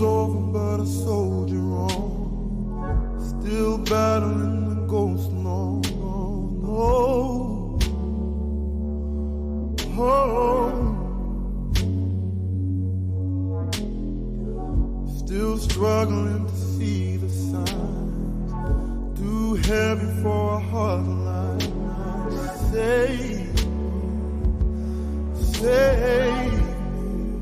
war's over, but a soldier on, still battling the ghost. No, no, no. Oh. Still struggling to see the signs, too heavy for a heart line. Say.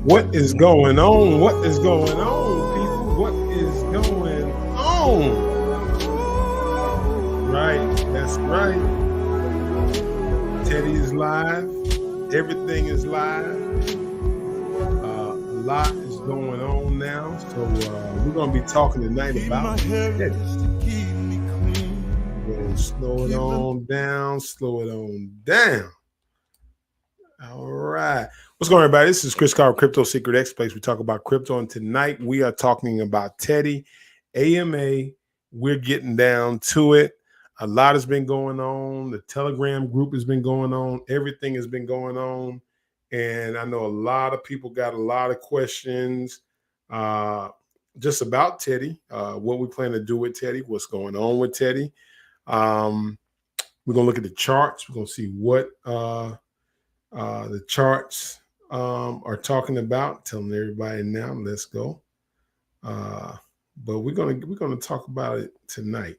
What is going on? What is going on, people? What is going on? Right, that's right. Teddy is live. Everything is live. A lot is going on now. So we're going to be talking tonight about Teddy. We'll slow it on down, slow it on down. All right. What's going on, everybody? This is Chris Carr, Crypto Secret X Place. We talk about crypto, and tonight we are talking about Teddy, AMA. We're getting down to it. A lot has been going on. The Telegram group has been going on. Everything has been going on. And I know a lot of people got a lot of questions just about Teddy, what we plan to do with Teddy, what's going on with Teddy. We're going to look at the charts. We're going to see what the charts are talking about. Telling everybody now, let's go. But we're gonna talk about it tonight.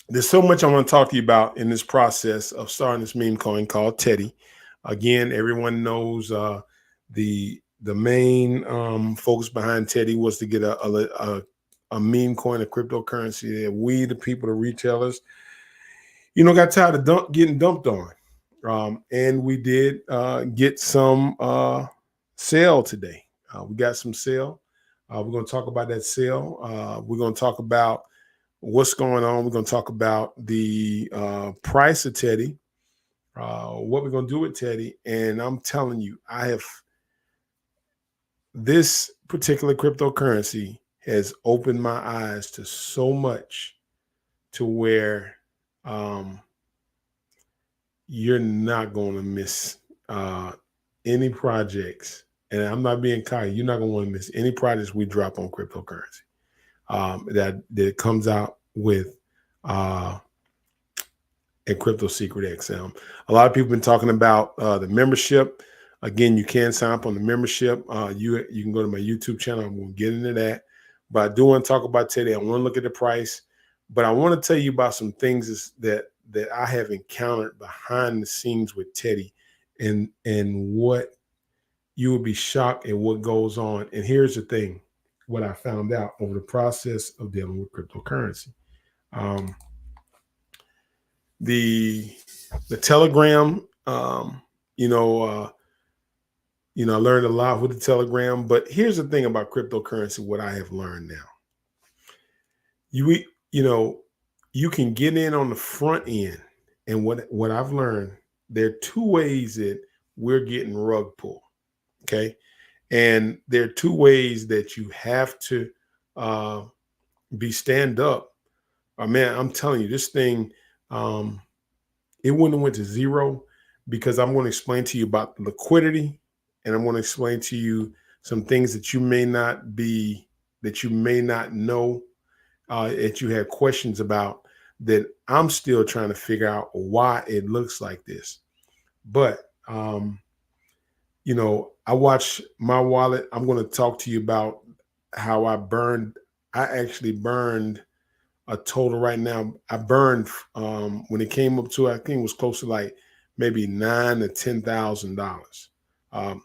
There's so much I want to talk to you about in this process of starting this meme coin called Teddy. Again, everyone knows the main focus behind Teddy was to get a meme coin, a cryptocurrency that we, the people, the retailers, got tired of getting dumped on. And we did get some sale today. We got some sale. We're going to talk about that sale. We're going to talk about what's going on. We're going to talk about the price of Teddy, what we're going to do with Teddy. And I'm telling you, this particular cryptocurrency has opened my eyes to so much to where you're not going to miss any projects. And I'm not being cocky. You're not going to want to miss any projects we drop on cryptocurrency that comes out with a Crypto Secret XM. A lot of people have been talking about the membership. Again, you can sign up on the membership. You can go to my YouTube channel. I'm going to get into that. But I do want to talk about Teddy. I want to look at the price. But I want to tell you about some things that I have encountered behind the scenes with Teddy and what you would be shocked at what goes on. And here's the thing, what I found out over the process of dealing with cryptocurrency. The Telegram, I learned a lot with the Telegram, but here's the thing about cryptocurrency, what I have learned now. You can get in on the front end. And what I've learned, there are two ways that we're getting rug pulled. Okay. And there are two ways that you have to stand up. Man, I'm telling you, this thing, it wouldn't have went to zero, because I'm going to explain to you about the liquidity, and I'm going to explain to you some things that you may not know, that you have questions about, that I'm still trying to figure out why it looks like this. But, I watch my wallet. I'm going to talk to you about how I actually burned a total right now. I burned, when it came up to, I think it was close to like maybe $9,000 to $10,000.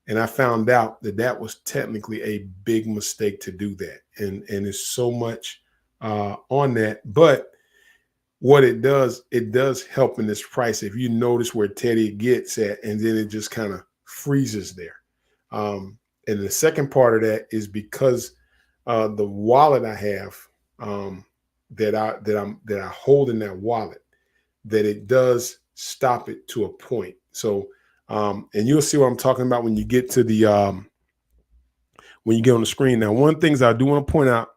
And I found out that was technically a big mistake to do that. And there's so much on that. But what it does help in this price. If you notice where Teddy gets at, and then it just kind of freezes there. And the second part of that is because the wallet I have, that I hold in that wallet, that it does stop it to a point. So, and you'll see what I'm talking about when you get to the when you get on the screen. Now, one of the things I do want to point out,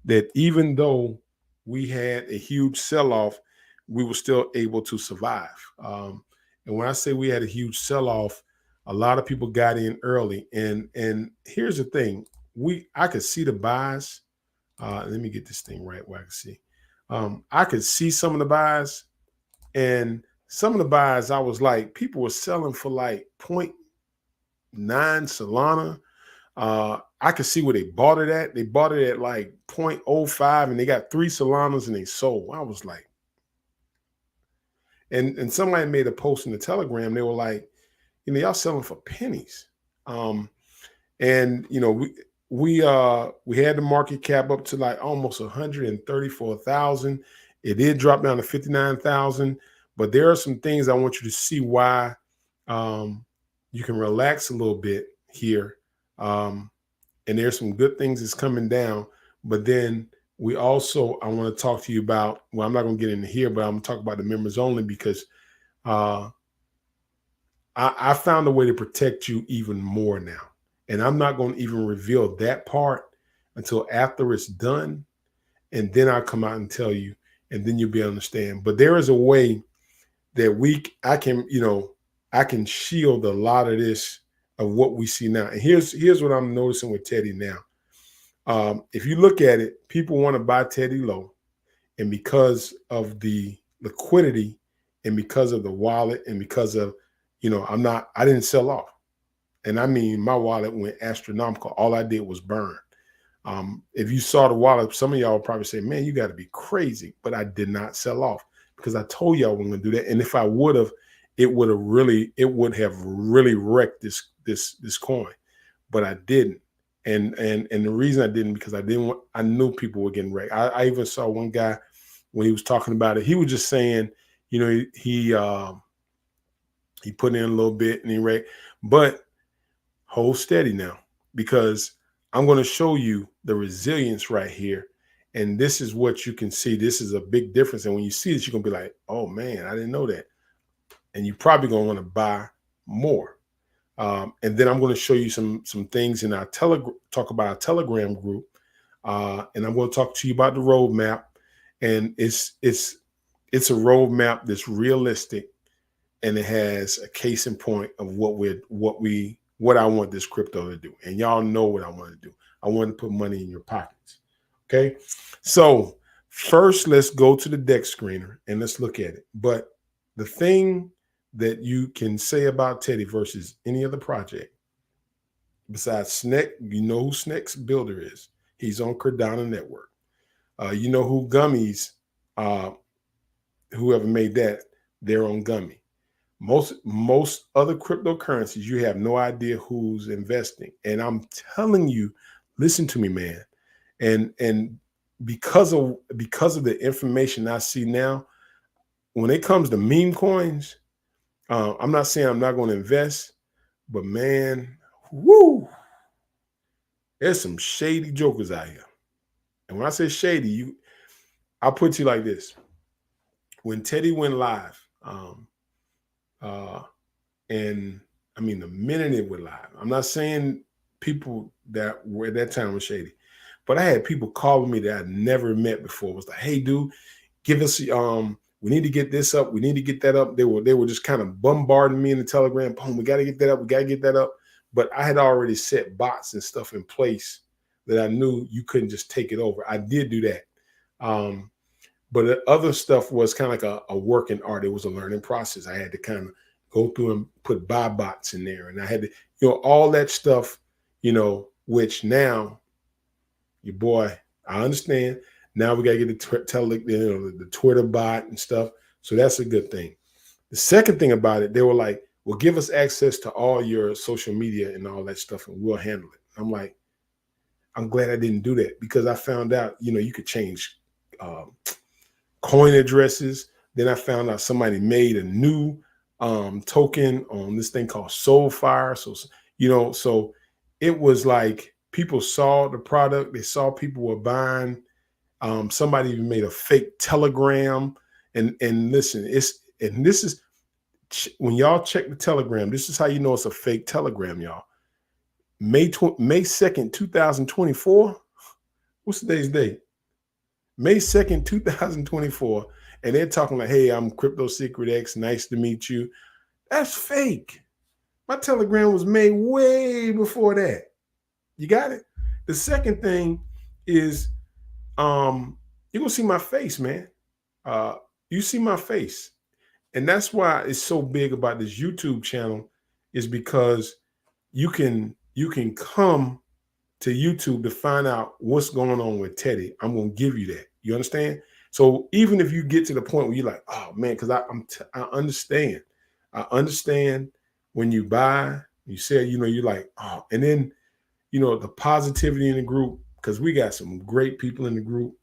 that even though we had a huge sell-off, we were still able to survive. And when I say we had a huge sell-off, A lot of people got in early, and here's the thing: I could see the buys. Let me get this thing right where I can see. I could see some of the buys, and some of the buys I was like, people were selling for like point 0.9 Solana. I could see where they bought it at. They bought it at like 0.05, and they got 3 Solanas and they sold. I was like, and somebody made a post in the Telegram. They were like, y'all selling for pennies. And we had the market cap up to like almost 134,000. It did drop down to 59,000, but there are some things I want you to see why you can relax a little bit here. And there's some good things that's coming down, but then I want to talk to you about, well, I'm not going to get into here, but I'm going to talk about the members only, because I found a way to protect you even more now. And I'm not going to even reveal that part until after it's done. And then I'll come out and tell you, and then you'll be able to understand. But there is a way that I can shield a lot of this, of what we see now. And here's what I'm noticing with Teddy now. If you look at it, people want to buy Teddy low, and because of the liquidity, and because of the wallet, and because of, I didn't sell off. And I mean, my wallet went astronomical. All I did was burn. If you saw the wallet, some of y'all would probably say, man, you got to be crazy. But I did not sell off, because I told y'all I wasn't going to do that. And if I would have, it would have really wrecked this coin. But I didn't. And the reason I didn't, because I knew people were getting wrecked. I even saw one guy, when he was talking about it, he was just saying, he put in a little bit and he wrecked. But hold steady now, because I'm going to show you the resilience right here. And this is what you can see. This is a big difference. And when you see this, you're going to be like, oh man, I didn't know that. And you're probably going to want to buy more. And then I'm going to show you some things in our talk about our Telegram group. And I'm going to talk to you about the roadmap. And it's a roadmap that's realistic, and it has a case in point of what I want this crypto to do. And y'all know what I want to do. I want to put money in your pockets. Okay. So first, let's go to the DEX screener and let's look at it. But the thing that you can say about Teddy versus any other project, besides Sneck, you know who Sneck's builder is. He's on Cardano Network. You know who Gummies, whoever made that, they're on Gummy. Most other cryptocurrencies, you have no idea who's investing. And I'm telling you, listen to me, man. And because of the information I see now, when it comes to meme coins, I'm not saying I'm not going to invest, but man, woo, there's some shady jokers out here. And when I say shady, I'll put you like this. When Teddy went live, and I mean, the minute it went live, I'm not saying people that were at that time were shady, but I had people calling me that I'd never met before. It was like, hey, dude, give us, we need to get this up. We need to get that up. They were just kind of bombarding me in the Telegram. Boom, we got to get that up. We got to get that up. But I had already set bots and stuff in place that I knew you couldn't just take it over. I did do that. But the other stuff was kind of like a working art. It was a learning process. I had to kind of go through and put buy bots in there. And I had to, all that stuff, which now, your boy, I understand. Now we got to get the Twitter bot and stuff. So that's a good thing. The second thing about it, they were like, well, give us access to all your social media and all that stuff, and we'll handle it. I'm like, I'm glad I didn't do that, because I found out, you could change coin addresses. Then I found out somebody made a new token on this thing called Soulfire. So, so it was like people saw the product. They saw people were buying. Somebody even made a fake Telegram. And listen, this is, when y'all check the Telegram, this is how you know it's a fake Telegram, y'all. May 2nd, 2024. What's today's date? May 2nd, 2024. And they're talking like, hey, I'm Crypto Secret X. Nice to meet you. That's fake. My Telegram was made way before that. You got it? The second thing is you're gonna see my face, man. Uh you see my face. And that's why it's so big about this YouTube channel, is because you can come to YouTube to find out what's going on with Teddy. I'm gonna give you that. You understand? So even if you get to the point where you're like, oh man, because I understand. I understand when you buy, you say, you're like, oh, and then the positivity in the group, because we got some great people in the group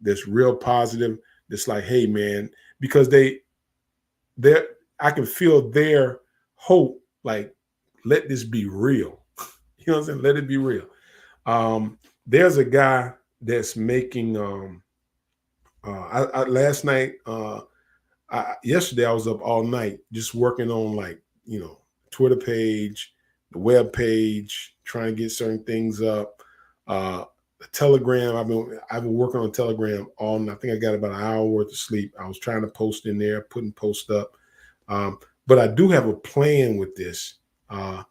that's real positive. That's like, hey man, because they're I can feel their hope, like, let this be real. You know what I'm saying? Let it be real. There's a guy that's making last night, yesterday I was up all night just working on, like, Twitter page, the web page, trying to get certain things up. The Telegram, I've been working on Telegram all night. I think I got about an hour worth of sleep. I was trying to post in there, putting posts up. But I do have a plan with this. And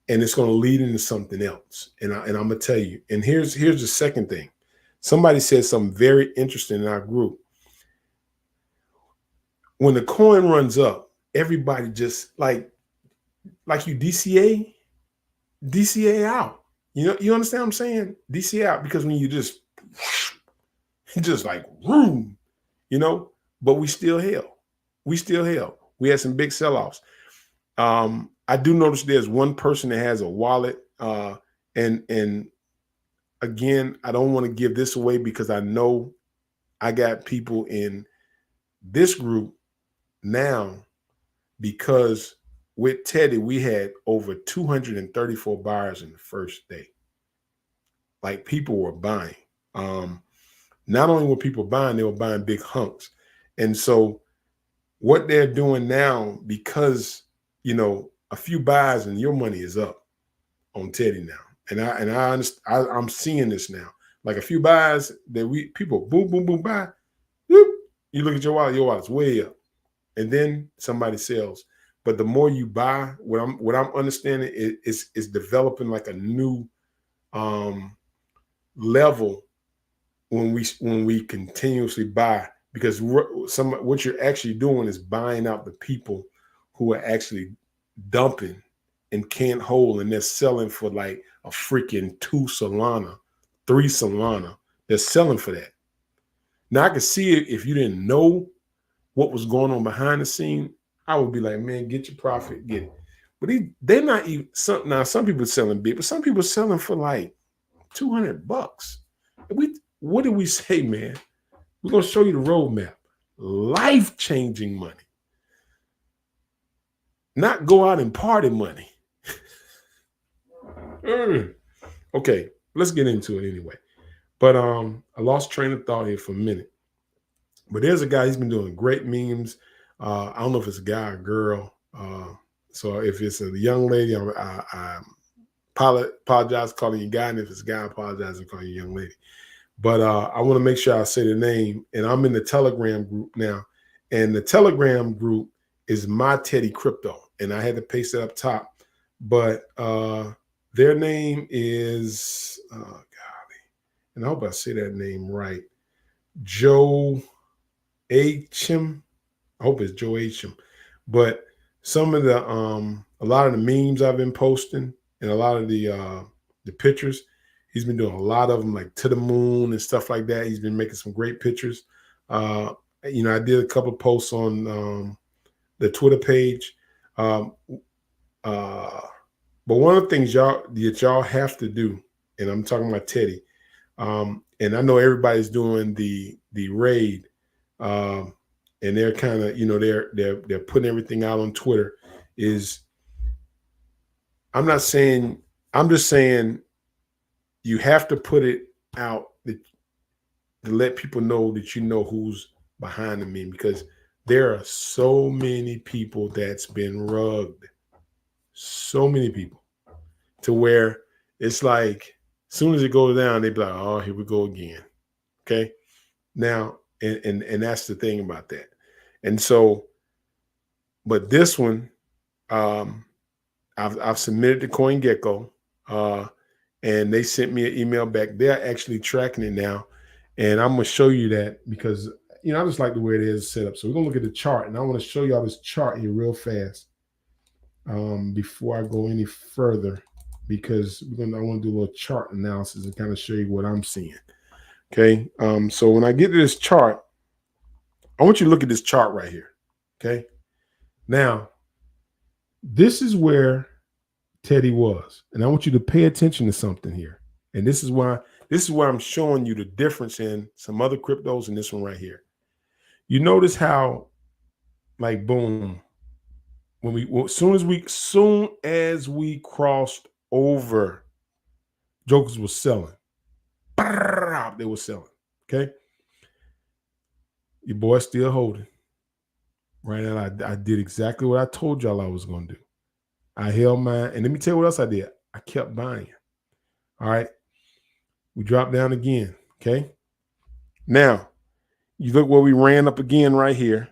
it's going to lead into something else. And I'm going to tell you. And here's the second thing. Somebody said something very interesting in our group. When the coin runs up, everybody just like you DCA out. You understand what I'm saying? DCA out, because when you just like room, but we still held. We had some big sell-offs. I do notice there's one person that has a wallet, and again, I don't want to give this away because I know I got people in this group now, because with Teddy, we had over 234 buyers in the first day. Like, people were buying. Not only were people buying, they were buying big hunks. And so what they're doing now, because, a few buys and your money is up on Teddy now. And I understand, I'm seeing this now. Like, a few buys that people boom, boom, boom, buy. Whoop, you look at your wallet's way up. And then somebody sells. But the more you buy, what I'm understanding is developing like a new level when we continuously buy, because what you're actually doing is buying out the people who are actually dumping and can't hold, and they're selling for like a freaking 2 Solana, 3 Solana. They're selling for that. Now, I could see it if you didn't know what was going on behind the scene. I would be like, man, get your profit, get it. But they're not even some people are selling big, but some people are selling for like $200. What did we say, man? We're gonna show you the roadmap. Life-changing money. Not go out and party money. Okay, let's get into it anyway. But I lost train of thought here for a minute. But there's a guy, he's been doing great memes. I don't know if it's a guy or girl. So if it's a young lady, I apologize for calling you guy. And if it's a guy, I apologize for calling you young lady. But I want to make sure I say the name. And I'm in the Telegram group now. And the Telegram group is My Teddy Crypto. And I had to paste it up top. But their name is, golly, and I hope I say that name right, Joe H.M. I hope it's Joe H.M. But some of the a lot of the memes I've been posting and a lot of the pictures, he's been doing a lot of them, like to the moon and stuff like that. He's been making some great pictures. I did a couple of posts on the Twitter page. But one of the things y'all have to do, and I'm talking about Teddy, and I know everybody's doing the raid, and they're kind of, they're putting everything out on Twitter. I'm just saying you have to put it out to let people know that you know who's behind the meme, because there are so many people that's been rugged. So many people, to where it's like, as soon as it goes down, they be like, oh, here we go again. Okay. Now, and that's the thing about that. And so, but this one, I've submitted to CoinGecko, and they sent me an email back. They're actually tracking it now, and I'm gonna show you that because I just like the way it is set up. So we're gonna look at the chart, and I want to show y'all this chart here real fast before I go any further, because I want to do a little chart analysis and kind of show you what I'm seeing. Okay, so when I get to this chart, I want you to look at this chart right here. Okay, now this is where Teddy was, and I want you to pay attention to something here. And this is why I'm showing you the difference in some other cryptos and this one right here. You notice how, like, boom, as soon as we crossed over, jokers was selling. They were selling. Okay, your boy's still holding. Right now, I did exactly what I told y'all I was going to do. I held mine, and let me tell you what else I did. I kept buying. All right, we dropped down again. Okay, now you look where we ran up again right here.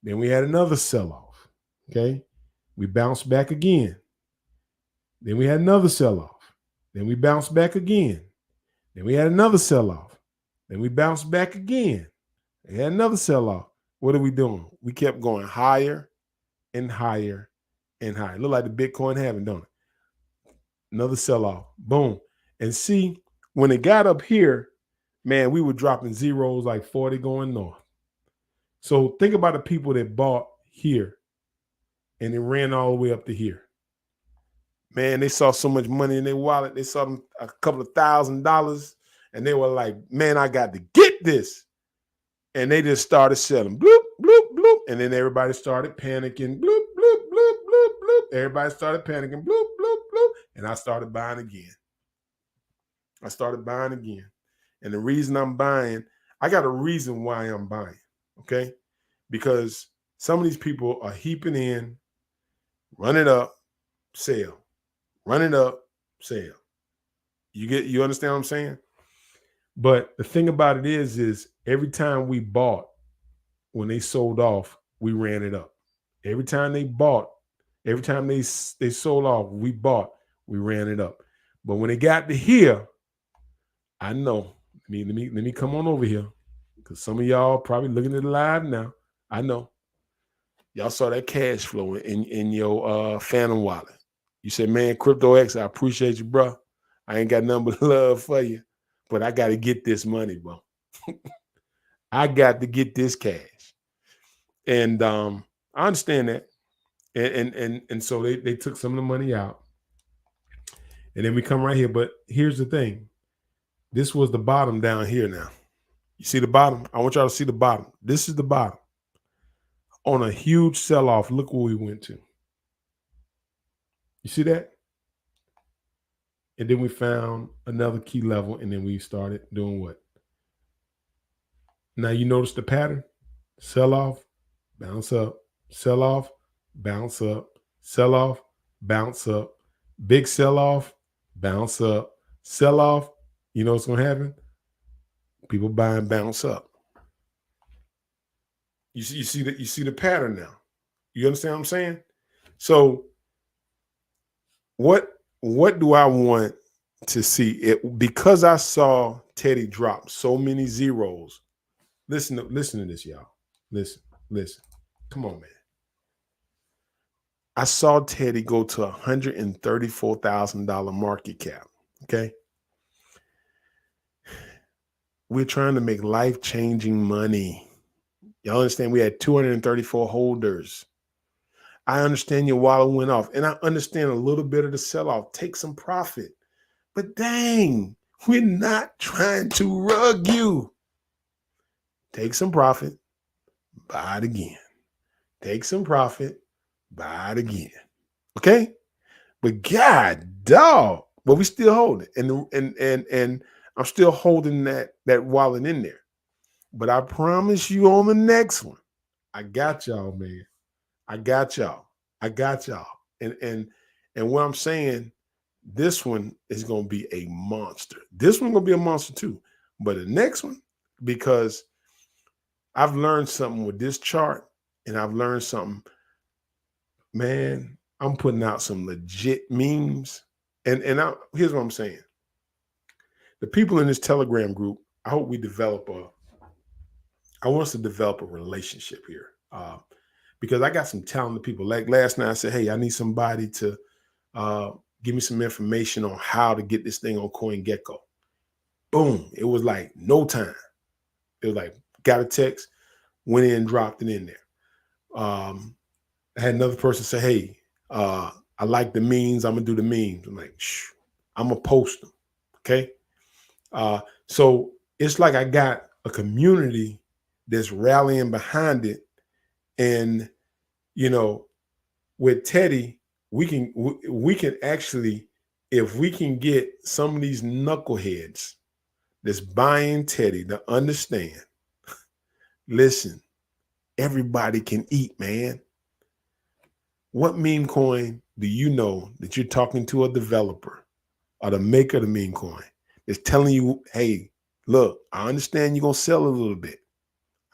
Then we had another sell-off. Okay, we bounced back again. Then we had another sell-off. Then we bounced back again. Then we had another sell-off. Then we bounced back again. We had another sell-off. What are we doing? We kept going higher and higher and higher. Look like the Bitcoin halving, don't it? Another sell-off. Boom. And see, when it got up here, man, we were dropping zeros like 40 going north. So think about the people that bought here and it ran all the way up to here. Man, they saw so much money in their wallet. They saw them a couple of $1,000 and they were like, man, I got to get this. And they just started selling. Bloop, bloop, bloop. And then everybody started panicking. Bloop, bloop, bloop, bloop, bloop. Everybody started panicking. Bloop, bloop, bloop. And I started buying again. And the reason I'm buying, I got a reason why I'm buying. Okay? Because some of these people are heaping in, run it up, sell. Run it up, sell. You understand what I'm saying? But the thing about it is every time we bought, when they sold off, we ran it up. Every time they bought, every time they sold off, we bought, we ran it up. But when it got to here, I know. Let me come on over here, because some of y'all probably looking at it live now. I know. Y'all saw that cash flow in your Phantom wallet. You said, man, Crypto X, I appreciate you, bro. I ain't got nothing but love for you, but I got to get this money, bro. I got to get this cash. And I understand that. And so they took some of the money out. And then we come right here. But here's the thing. This was the bottom down here now. You see the bottom? I want y'all to see the bottom. This is the bottom. On a huge sell-off, look where we went to. You see that? And then we found another key level, and then we started doing what? Now you notice the pattern? Sell-off, bounce up, sell-off, bounce up, sell-off, bounce up, big sell-off, bounce up, sell-off. You know what's going to happen? People buy and bounce up. You see the pattern now. You understand what I'm saying? So what do I want to see? It because I saw Teddy drop so many zeros. Listen to this, y'all. Listen. Come on, man. I saw Teddy go to $134,000 market cap. Okay. We're trying to make life-changing money. Y'all understand we had 234 holders. I understand your wallet went off, and I understand a little bit of the sell-off. Take some profit. But dang, we're not trying to rug you. Take some profit, buy it again. Take some profit, buy it again. Okay? But God, dog, but we still hold it. And I'm still holding that wallet in there. But I promise you on the next one, I got y'all, man. I got y'all. And what I'm saying, this one is going to be a monster. This one going to be a monster too. But the next one, because I've learned something with this chart, and I've learned something, man, I'm putting out some legit memes. Here's what I'm saying. The people in this Telegram group, I hope we I want us to develop a relationship here. Because I got some talented people. Like last night I said, hey, I need somebody to give me some information on how to get this thing on CoinGecko. Boom. It was like no time. It was like, got a text, went in, dropped it in there. I had another person say, hey, I like the memes. I'm going to do the memes. I'm like, shh, I'm going to post them. Okay. So it's like I got a community that's rallying behind it. And, you know, with Teddy, we can actually, if we can get some of these knuckleheads that's buying Teddy to understand, listen, everybody can eat, man. What meme coin do you know that you're talking to a developer or the maker of the meme coin that's telling you, hey, look, I understand you're going to sell a little bit.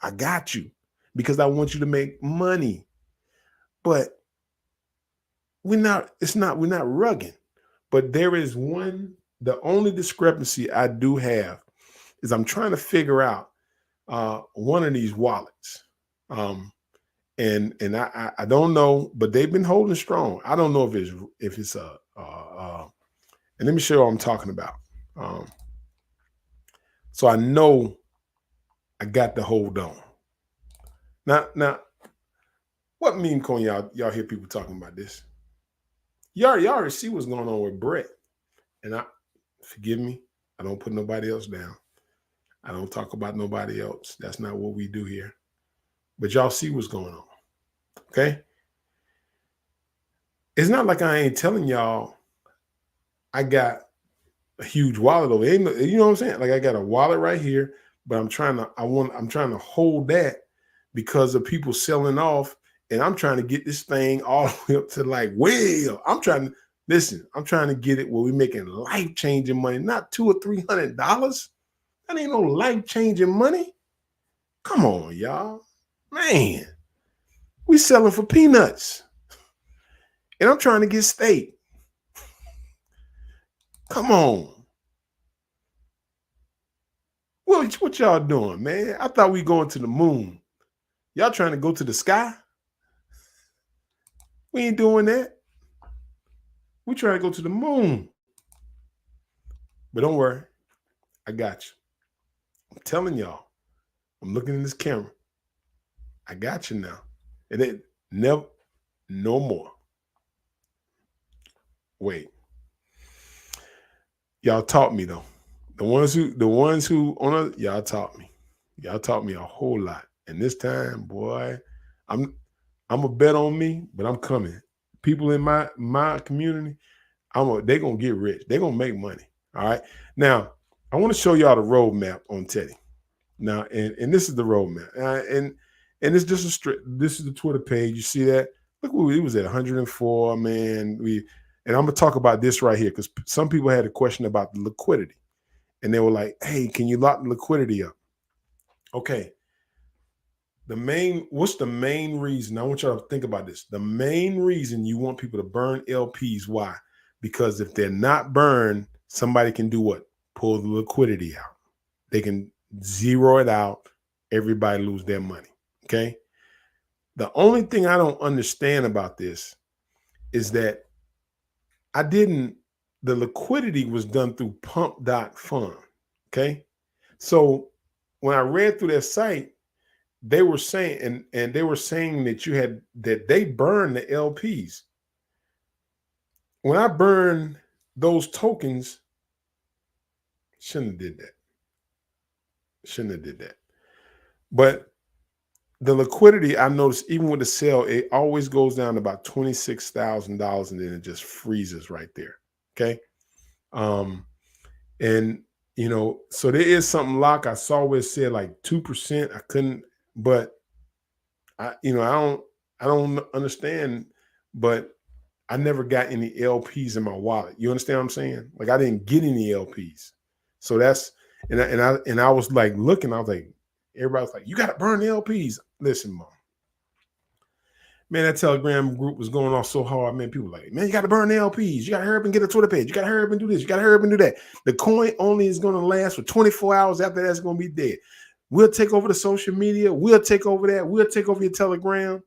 I got you because I want you to make money. But we're not rugging. But there is the only discrepancy I do have is I'm trying to figure out one of these wallets. And I don't know, but they've been holding strong. I don't know if it's and let me show you what I'm talking about. So I know I got to hold on. Now, what meme coin y'all hear people talking about this? Y'all already see what's going on with Brett. And forgive me, I don't put nobody else down. I don't talk about nobody else. That's not what we do here. But y'all see what's going on. Okay? It's not like I ain't telling y'all I got a huge wallet over there. You know what I'm saying? Like I got a wallet right here, but I'm trying to hold that because of people selling off, and I'm trying to get this thing all the way up to like way up. I'm trying to get it where we're making life-changing money, not $200 or $300. That ain't no life-changing money. Come on, y'all. Man, we selling for peanuts. And I'm trying to get steak. Come on. What y'all doing, man? I thought we going to the moon. Y'all trying to go to the sky? We ain't doing that. We trying to go to the moon. But don't worry. I got you. I'm telling y'all. I'm looking in this camera. I got you now. And it never, no more. Wait. Y'all taught me though. The ones who y'all taught me. Y'all taught me a whole lot. And this time, boy, I'm a bet on me, but I'm coming. People in my community, they're gonna get rich. They're gonna make money. All right. Now, I want to show y'all the roadmap on Teddy. Now, and this is the roadmap. And it's just this is the Twitter page. You see that? Look, it was at 104, man. And I'm gonna talk about this right here because some people had a question about the liquidity. And they were like, hey, can you lock the liquidity up? Okay. What's the main reason? I want y'all to think about this. The main reason you want people to burn LPs, why? Because if they're not burned, somebody can do what? Pull the liquidity out. They can zero it out. Everybody lose their money. Okay. The only thing I don't understand about this is that the liquidity was done through pump.fund. Okay. So when I read through their site, they were saying, and they were saying that they burn the LPs. When I burn those tokens, shouldn't have did that. But the liquidity, I noticed even with the sale, it always goes down to about $26,000 and then it just freezes right there. Okay. And you know, so there is something locked. I saw where it said like 2%. I couldn't, but I don't understand, but I never got any LPs in my wallet. You understand what I'm saying? Like I didn't get any LPs. So that's, and I was like looking, I was like, everybody's like, you got to burn the LPs. Listen, Man, that Telegram group was going off so hard, man. People were like, man, you got to burn the LPs. You got to hurry up and get a Twitter page. You got to hurry up and do this. You got to hurry up and do that. The coin only is going to last for 24 hours. After that, it's going to be dead. We'll take over the social media. We'll take over that. We'll take over your Telegram.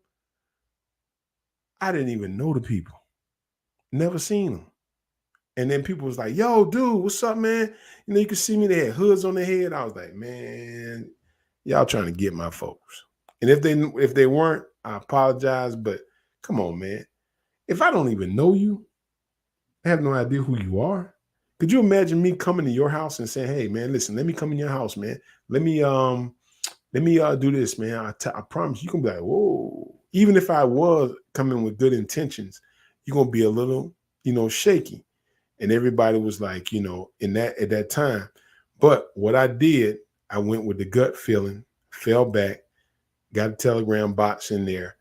I didn't even know the people. Never seen them. And then people was like, yo, dude, what's up, man? You know, you can see me. They had hoods on their head. I was like, man, y'all trying to get my folks. And if they weren't, I apologize, but come on, man. If I don't even know you, I have no idea who you are. Could you imagine me coming to your house and saying, hey, man, listen, let me come in your house, man. Let me do this, man. I promise you can be like, whoa. Even if I was coming with good intentions, you're going to be a little, shaky. And everybody was like, at that time. But what I did, I went with the gut feeling, fell back, got a Telegram box in there.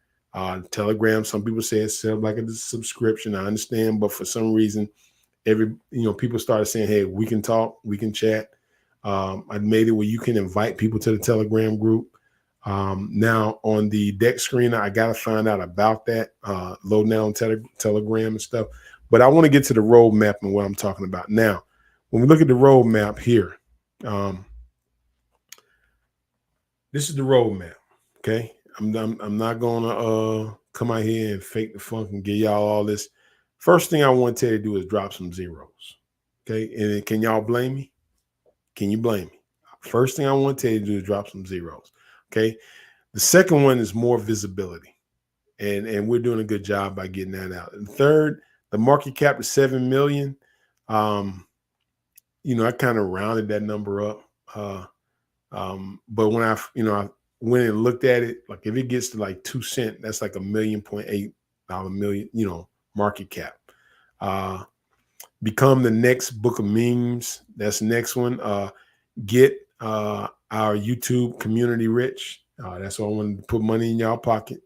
Telegram, some people say it's set up like a subscription. I understand, but for some reason, people started saying, hey, we can talk, we can chat. I made it where you can invite people to the Telegram group. Now on the deck screener, I got to find out about that, loading down Telegram and stuff. But I want to get to the roadmap and what I'm talking about. Now, when we look at the roadmap here, this is the roadmap. Okay. I'm not going to come out here and fake the funk and give y'all all this. First thing I want to tell you to do is drop some zeros. Okay. And can y'all blame me? Can you blame me? First thing I want to tell you to do is drop some zeros. Okay. The second one is more visibility. And we're doing a good job by getting that out. And third, the market cap is 7 million. I kind of rounded that number up. But when I went and looked at it, like if it gets to like 2 cents, that's like $1.8 million, market cap. Become the next book of memes. That's the next one. Get our YouTube community rich. That's why I wanted to put money in y'all pocket.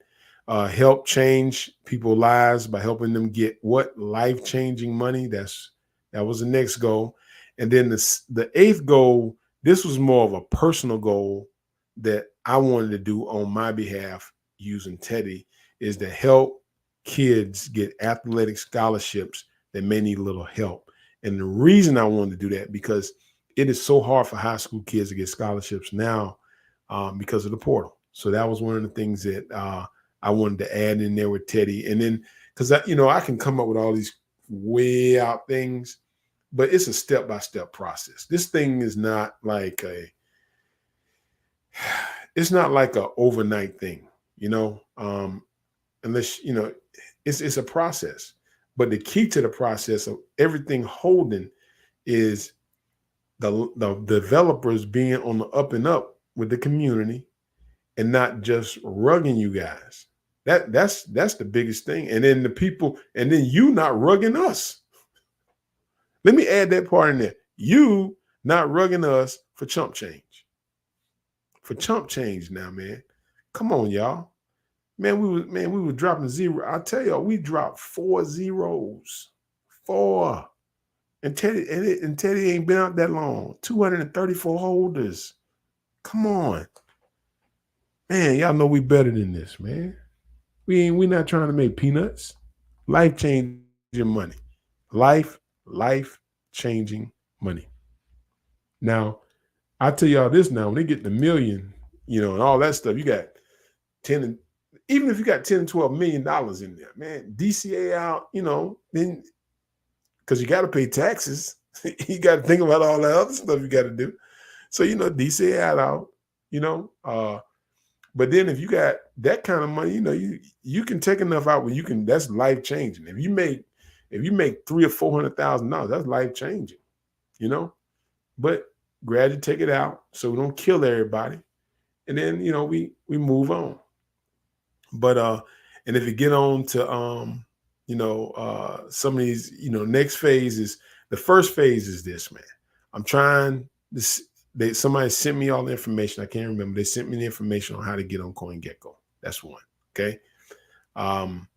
Help change people's lives by helping them get what? Life-changing money. That was the next goal. And then the eighth goal, this was more of a personal goal that I wanted to do on my behalf using Teddy, is to help kids get athletic scholarships that may need a little help. And the reason I wanted to do that, because it is so hard for high school kids to get scholarships now because of the portal. So that was one of the things that I wanted to add in there with Teddy. And then, because I can come up with all these way out things, but it's a step-by-step process. This thing is not like it's not like a overnight thing, unless, it's a process. But the key to the process of everything holding is the developers being on the up and up with the community and not just rugging you guys. That's the biggest thing. And then the people, and then you not rugging us. Let me add that part in there. You not rugging us for chump change. For chump change now, man. Come on, y'all. Man, we were dropping zero. I tell y'all, we dropped 4 zeros. 4. And Teddy ain't been out that long. 234 holders. Come on. Man, y'all know we better than this, man. We not trying to make peanuts. Life-changing money. Life-changing money. Now, I tell y'all this now, when they get the million, and all that stuff, you got 10, even if you got 10 and $12 million in there, man, DCA out, then because you got to pay taxes. You got to think about all that other stuff you got to do. So, DCA out, but then if you got that kind of money, you can take enough out where that's life changing. If you make $300,000 or $400,000, that's life changing, but gradually take it out so we don't kill everybody. And then, we move on. But, and if you get on to, some of these, next phase is, the first phase is this, man. I'm trying this. Somebody sent me all the information. I can't remember. They sent me the information on how to get on CoinGecko. That's one. Okay. 1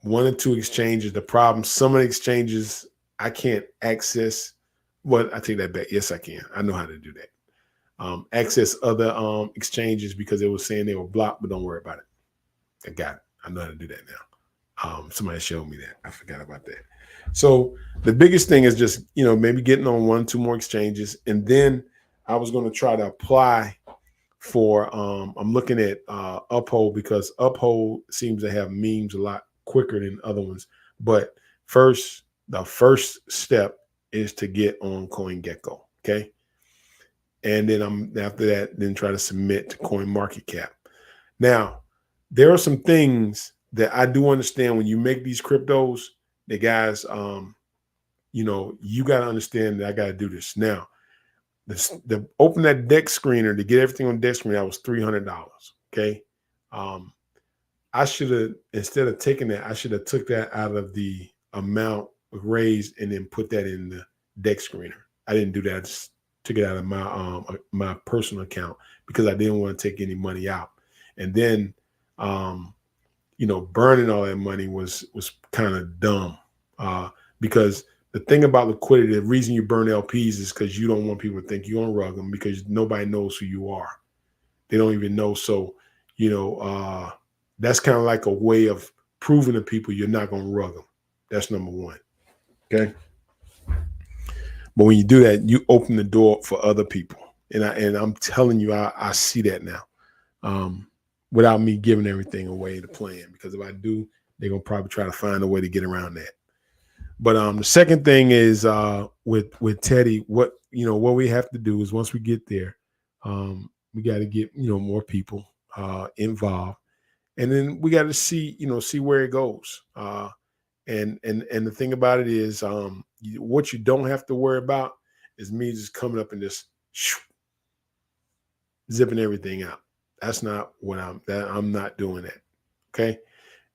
or 2 exchanges. The problem, some of the exchanges I can't access. Well, I take that back. Yes, I can. I know how to do that. Access other exchanges because they were saying they were blocked, but don't worry about it. I got it. I know how to do that now. Somebody showed me that. I forgot about that. So the biggest thing is just, maybe getting on 1, 2 more exchanges. And then I was going to try to apply for, I'm looking at Uphold, because Uphold seems to have memes a lot quicker than other ones. But the first step is to get on CoinGecko. Okay. And then after that, then try to submit to CoinMarketCap. Now, there are some things that I do understand when you make these cryptos, the guys, you got to understand that I got to do this. Now, the open that DEX screener to get everything on DEX screener, that was $300. Okay. I should have, instead of taking that, I should have took that out of the amount raised and then put that in the DEX screener. I didn't do that. I just took it out of my personal account because I didn't want to take any money out. And then, burning all that money was kind of dumb, because the thing about liquidity, the reason you burn LPs is because you don't want people to think you're gonna rug them, because nobody knows who you are. They don't even know. So, that's kind of like a way of proving to people you're not gonna rug them. That's number one. Okay. But when you do that, you open the door for other people. And I'm telling you, I see that now. Without me giving everything away to plan, because if I do, they're gonna probably try to find a way to get around that. But the second thing is with Teddy, what we have to do is, once we get there, we got to get more people involved, and then we got to see where it goes. And the thing about it is, what you don't have to worry about is me just coming up and just zipping everything out. That's not what I'm not doing that. Okay.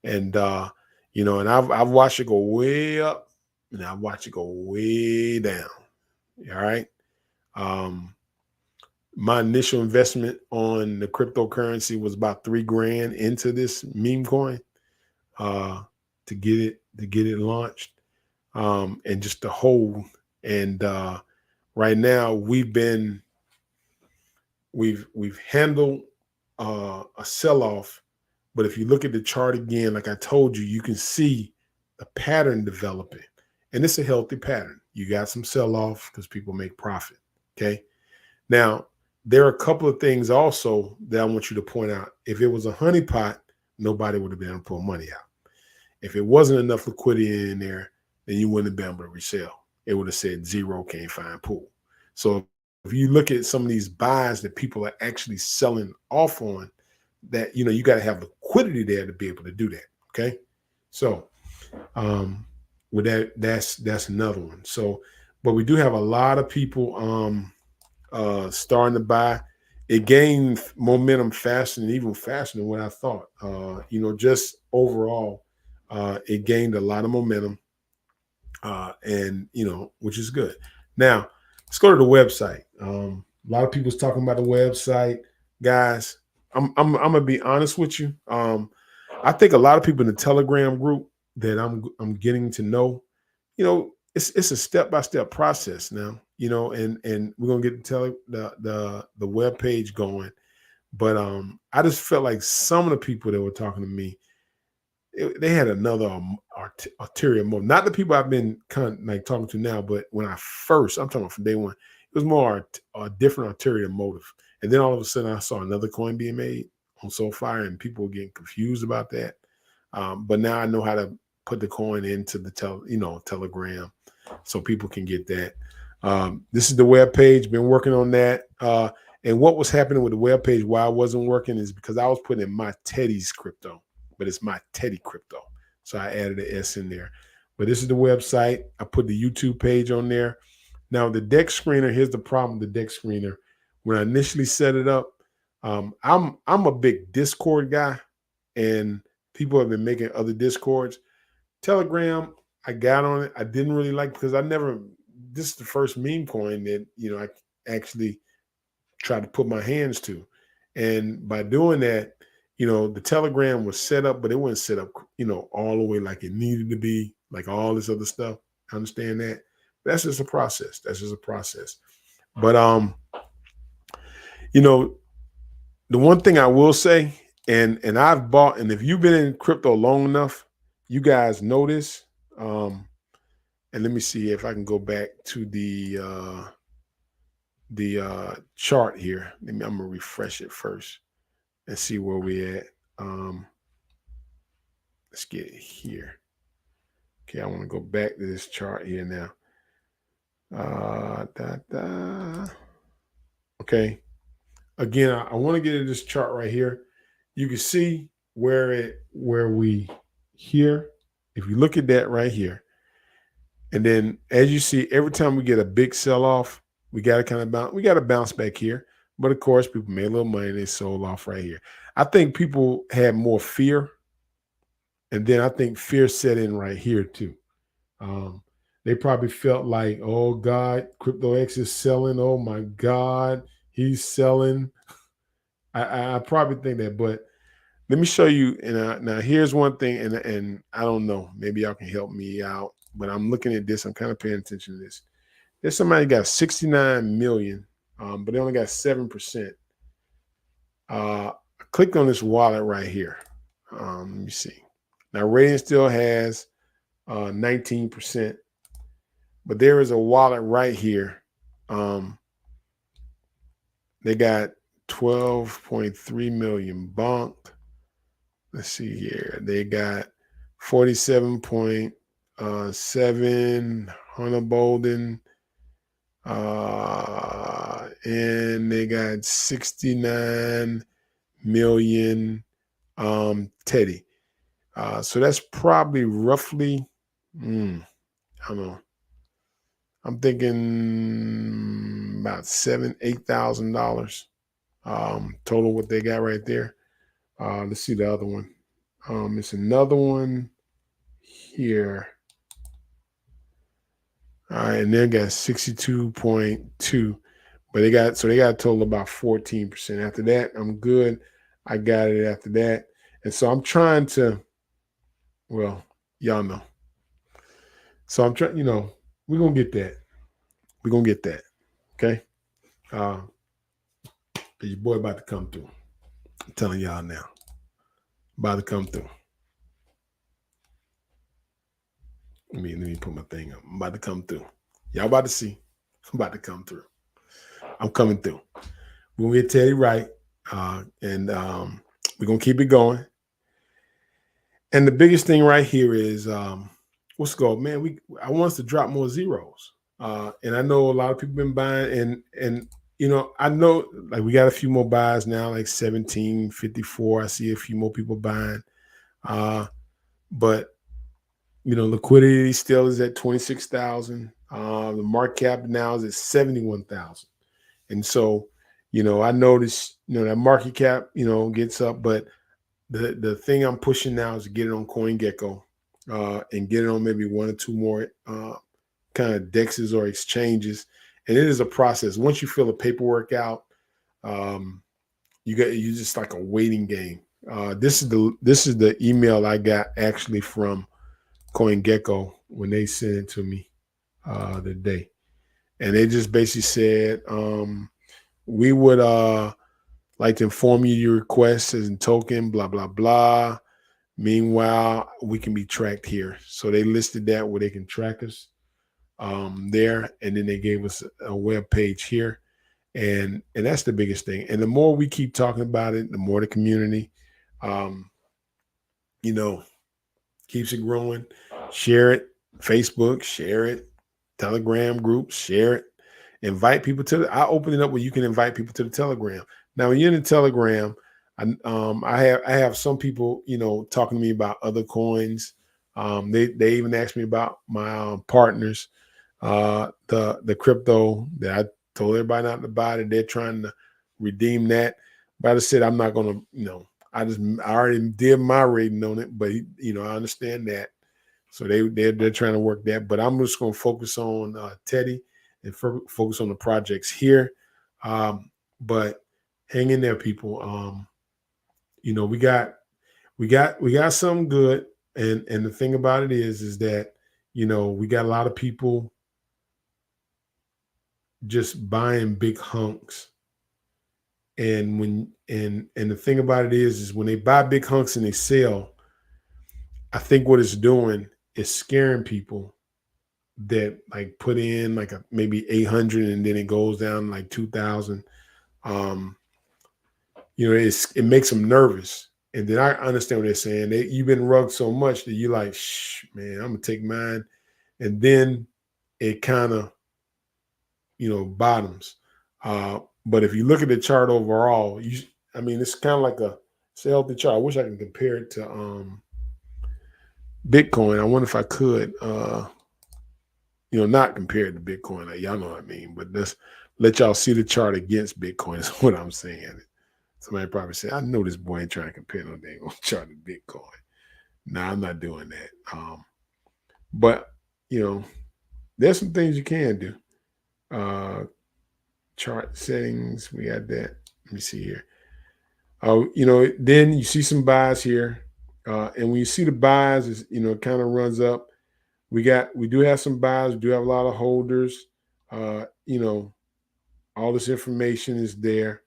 And, and I've watched it go way up and I've watched it go way down. All right. My initial investment on the cryptocurrency was about $3,000 into this meme coin, to get it launched, and just to hold. And, right now we've handled a sell-off, but if you look at the chart again, like I told you, you can see the pattern developing, and it's a healthy pattern. You got some sell-off because people make profit. Okay. Now, there are a couple of things also that I want you to point out. If it was a honeypot, nobody would have been able to pull money out. If it wasn't enough liquidity in there, then you wouldn't have been able to resell. It would have said zero, can't find pool. So if you look at some of these buys that people are actually selling off on, that, you got to have liquidity there to be able to do that. Okay. So, with that, that's another one. So, but we do have a lot of people, starting to buy. It gained momentum faster than what I thought. Just overall, it gained a lot of momentum, and which is good. Now, let's go to the website. A lot of people's talking about the website, guys. I'm gonna be honest with you. I think a lot of people in the Telegram group that I'm getting to know, it's a step-by-step process now, and we're gonna get the web page going. But I just felt like some of the people that were talking to me, they had another ulterior motive. Not the people I've been kind of like talking to now, but when I'm talking about from day one, it was more a different ulterior motive. And then all of a sudden I saw another coin being made on SoFi, and people were getting confused about that. But now I know how to put the coin into the Telegram, so people can get that. This is the web page. Been working on that. And what was happening with the web page, why I wasn't working, is because I was putting in my Teddy's crypto, but it's my Teddy crypto. So I added an S in there. But this is the website. I put the YouTube page on there. Now the DEX screener, here's the problem with the DEX screener. When I initially set it up, I'm a big Discord guy, and people have been making other Discords. Telegram, I got on it. I didn't really like, because this is the first meme coin that, I actually tried to put my hands to. And by doing that, the Telegram was set up, but it wasn't set up, all the way like it needed to be, like all this other stuff. I understand that. That's just a process. But, the one thing I will say And I've bought, and if you've been in crypto long enough, you guys know this. And let me see if I can go back to the chart here. I'm gonna refresh it first and see where we at. Let's get here. Okay, I want to go back to this chart here now. Okay. Again, I want to get to this chart right here. You can see where we here. If you look at that right here, and then as you see, every time we get a big sell-off, we got to kind of bounce back here. But of course, people made a little money, they sold off right here. I think people had more fear, and then I think fear set in right here too. They probably felt like, oh God, CryptoX is selling. Oh my God, he's selling. I probably think that, but let me show you. And now here's one thing, and I don't know, maybe y'all can help me out. But I'm looking at this. I'm kind of paying attention to this. There's somebody got 69 million, but they only got 7%. I clicked on this wallet right here. Let me see. Now Radiant still has 19%, but there is a wallet right here. They got 12.3 million bunked. Let's see here. They got 47.7 Hunter Bolden. And they got 69 million Teddy. So that's probably roughly, I don't know. I'm thinking about $8,000 total what they got right there. Let's see the other one. It's another one here. All right, and they got 62.2, but they got a total about 14%. After that, I'm good. I got it after that. And so I'm trying to, well, y'all know. So I'm trying, we're gonna get that. We're gonna get that. Okay. Your boy about to come through. I'm telling y'all now. About to come through. Let me put my thing up. I'm about to come through. Y'all about to see. I'm about to come through. I'm coming through. We're gonna get Teddy right. And we're gonna keep it going. And the biggest thing right here is what's it called, man? I want us to drop more zeros. And I know a lot of people been buying, and I know like we got a few more buys now, like 1754. I see a few more people buying. But liquidity still is at 26,000. The market cap now is at 71,000. And so, I noticed, that market cap, gets up, but the thing I'm pushing now is to get it on CoinGecko and get it on maybe one or two more kind of dexes or exchanges. And it is a process. Once you fill the paperwork out, you just like a waiting game. This is the email I got actually from CoinGecko when they sent it to me today. And they just basically said, we would like to inform you your request as in token, blah, blah, blah. Meanwhile, we can be tracked here. So they listed that where they can track us there. And then they gave us a web page here. And that's the biggest thing. And the more we keep talking about it, the more the community, keeps it growing. Share it. Facebook, share it. Telegram group, share it. Invite people to I open it up where you can invite people to the Telegram. Now, when you're in the Telegram, I have some people, talking to me about other coins. They even asked me about my partners, the crypto that I told everybody not to buy, that they're trying to redeem that. But I said I'm not gonna, I already did my rating on it, but I understand that. So they're trying to work that. But I'm just gonna focus on Teddy and focus on the projects here. But hang in there, people. We got something good. And the thing about it is that, we got a lot of people just buying big hunks And the thing about it is when they buy big hunks and they sell, I think what it's doing is scaring people that like put in like maybe 800 and then it goes down like 2,000. Um, it makes them nervous. And then I understand what they're saying. You've been rugged so much that you like, shh, man, I'm gonna take mine. And then it kind of, bottoms. But if you look at the chart overall, it's kind of like it's a healthy chart. I wish I can compare it to Bitcoin. I wonder if I could, not compare it to Bitcoin. Like, y'all know what I mean. But let's let y'all see the chart against Bitcoin is what I'm saying. Somebody probably said, I know this boy ain't trying to compare no dang chart to Bitcoin. No, I'm not doing that. But, there's some things you can do. Chart settings, we got that. Let me see here. Then you see some buys here. And when you see the buys, it kind of runs up. We do have some buys. We do have a lot of holders. All this information is there.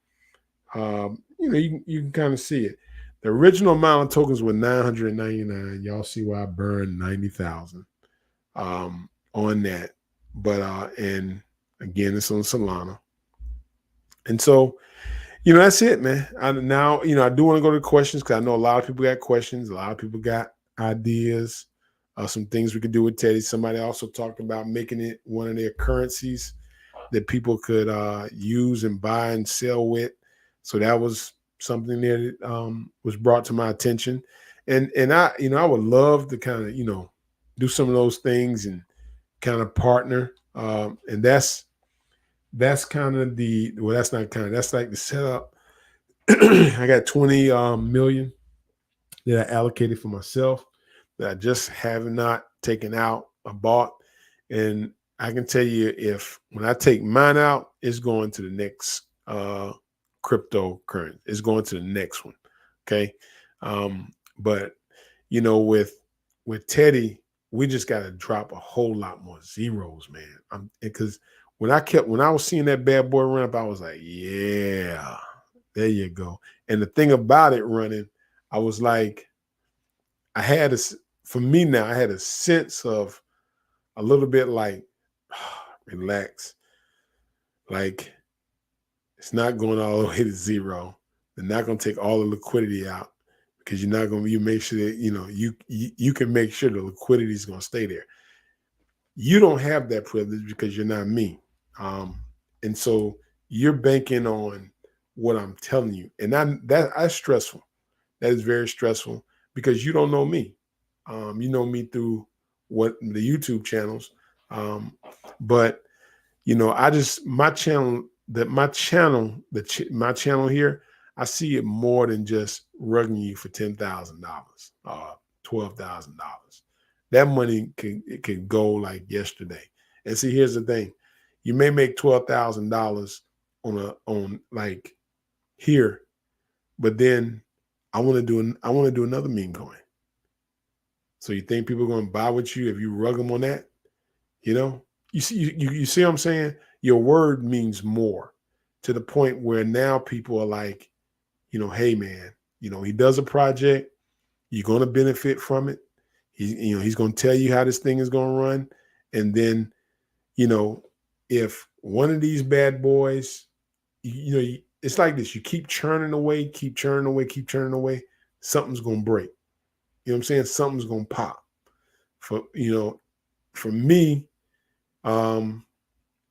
You can kind of see it. The original amount of tokens were 999. Y'all see why I burned 90,000 on that. But and again, it's on Solana. And so, that's it, man. I do want to go to questions because I know a lot of people got questions. A lot of people got ideas. Some things we could do with Teddy. Somebody also talked about making it one of their currencies that people could use and buy and sell with. So that was something that was brought to my attention. And I would love to kind of, do some of those things and kind of partner. And that's kind of that's like the setup. I got 20 million that I allocated for myself that I just have not taken out or bought. And I can tell you when I take mine out, it's going to the next cryptocurrency. It's going to the next one. Okay. But with Teddy, we just got to drop a whole lot more zeros, man. Because when I was seeing that bad boy run up, I was like, yeah, there you go. And the thing about it running, I was like, I had a sense of a little bit like, relax. Like, it's not going all the way to zero. They're not going to take all the liquidity out because you're not going to, you make sure that, you can make sure the liquidity is going to stay there. You don't have that privilege because you're not me. And so you're banking on what I'm telling you. And that's stressful. That is very stressful because you don't know me. You know me through the YouTube channels. But my channel here, I see it more than just rugging you for $10,000, $12,000. That money can go like yesterday. And see, here's the thing: you may make $12,000 on like here, but then I want to do another meme coin. So you think people are going to buy with you if you rug them on that? You see what I'm saying? Your word means more, to the point where now people are like, hey man, he does a project, you're going to benefit from it. He's going to tell you how this thing is going to run. And then, if one of these bad boys, it's like this, you keep churning away, something's going to break. You know what I'm saying? Something's going to pop. For me,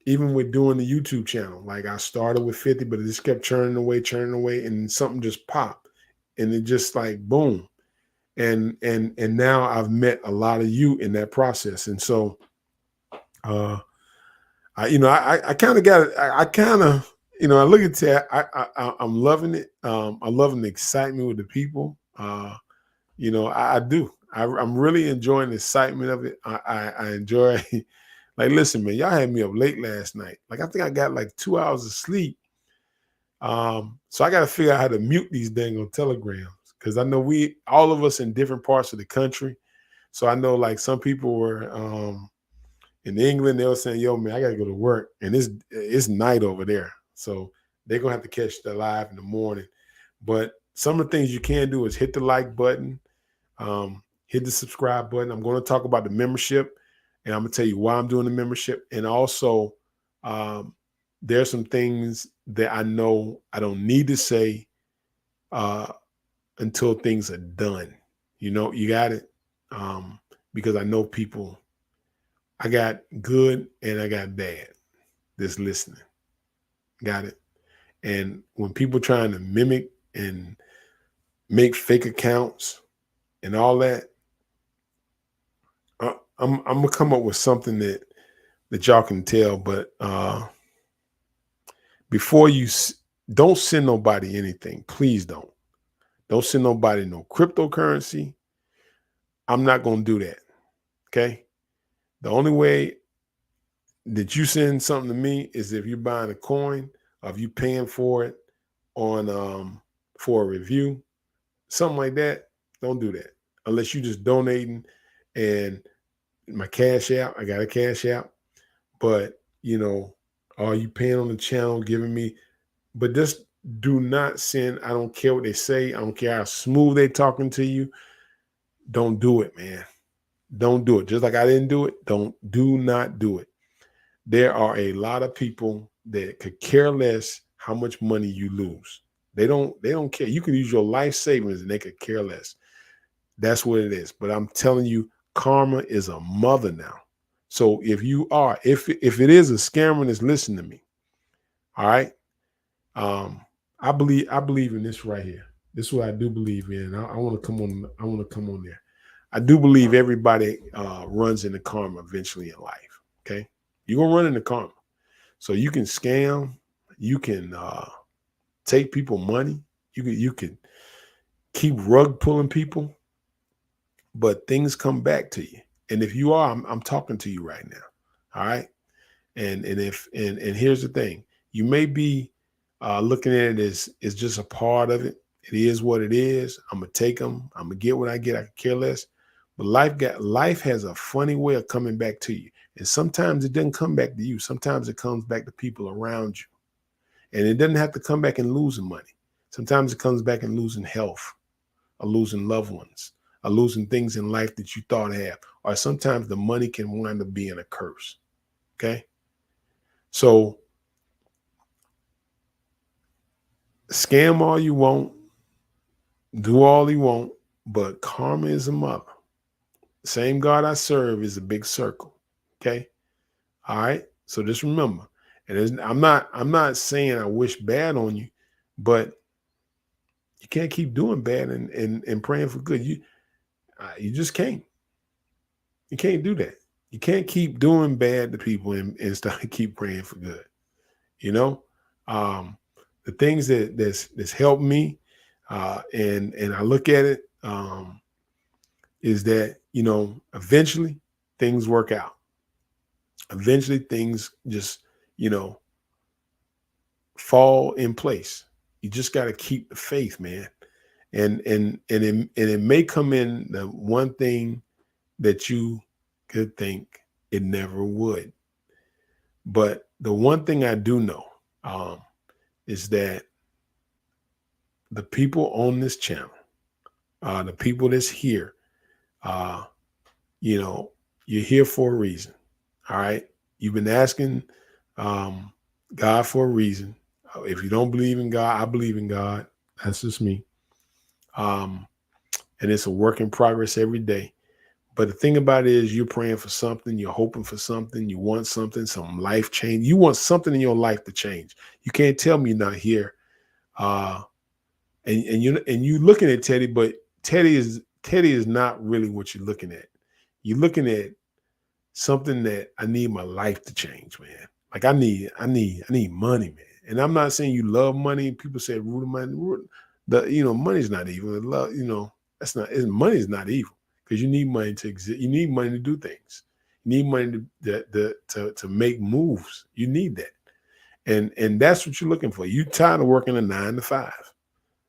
even with doing the YouTube channel, like I started with 50, but it just kept churning away, and something just popped, and it just like boom, and now I've met a lot of you in that process, and so, I kind of got it. I kind of, I look at that. I'm loving it. I'm loving the excitement with the people. I do. I'm really enjoying the excitement of it. I enjoy. Like, listen, man, y'all had me up late last night. Like, I think I got like 2 hours of sleep. So I got to figure out how to mute these dang on telegrams, because I know all of us in different parts of the country. So I know like some people were in England, they were saying, yo, man, I got to go to work. And it's night over there. So they're gonna have to catch the live in the morning. But some of the things you can do is hit the like button, hit the subscribe button. I'm going to talk about the membership, and I'm going to tell you why I'm doing the membership. And also, there's some things that I know I don't need to say until things are done. You got it, because I know people. I got good and I got bad that's listening. Got it. And when people trying to mimic and make fake accounts and all that, I'm gonna come up with something that y'all can tell. But before don't send nobody anything, please don't. Don't send nobody no cryptocurrency. I'm not gonna do that. Okay. The only way that you send something to me is if you're buying a coin, or if you paying for it on for a review, something like that. Don't do that unless you just donating. And my Cash App, I got a Cash App, but are you paying on the channel, giving me? But just do not send. I don't care what they say. I don't care how smooth they talking to you. Don't do it, man. Don't do it. Just like I didn't do it. Do not do it. There are a lot of people that could care less how much money you lose. They don't care. You can use your life savings and they could care less. That's what it is. But I'm telling you, karma is a mother now. So if it is a scammer that's listening to me, all right. I believe in this right here. This is what I do believe in. I want to come on. I want to come on there. I do believe everybody runs into karma eventually in life. Okay. You're gonna run into karma. So you can scam, you can take people money, you can keep rug pulling people, but things come back to you. And if you are, I'm talking to you right now. All right. And here's the thing. You may be looking at it as just a part of it. It is what it is. I'm gonna take them. I'm gonna get what I get. I could care less. But life has a funny way of coming back to you. And sometimes it doesn't come back to you. Sometimes it comes back to people around you. And it doesn't have to come back in losing money. Sometimes it comes back in losing health, or losing loved ones, or losing things in life that you thought have. Or sometimes the money can wind up being a curse. Okay? So scam all you want, do all you want, but karma is a mother. Same God I serve is a big circle. Okay. All right. So just remember, and I'm not saying I wish bad on you, but you can't keep doing bad and praying for good. You just can't. You can't do that. You can't keep doing bad to people and start keep praying for good. The things that's helped me, and I look at it, is that eventually things work out. Eventually things just fall in place. You just got to keep the faith, man. And it may come in the one thing that you could think it never would. But the one thing I do know is that the people on this channel, the people that's here, you're here for a reason. All right. You've been asking God for a reason. If you don't believe in God, I believe in God. That's just me. And it's a work in progress every day. But the thing about it is you're praying for something, you're hoping for something, you want something, some life change. You want something in your life to change. You can't tell me you're not here. And you looking at Teddy, but Teddy is not really what you're looking at. You're looking at something that I need my life to change, man. Like I need money, man. And I'm not saying you love money. People say root of money. Money's not evil. Love, money's not evil because you need money to exist. You need money to do things. You need money to make moves. You need that. And that's what you're looking for. You tired of working a 9 to 5.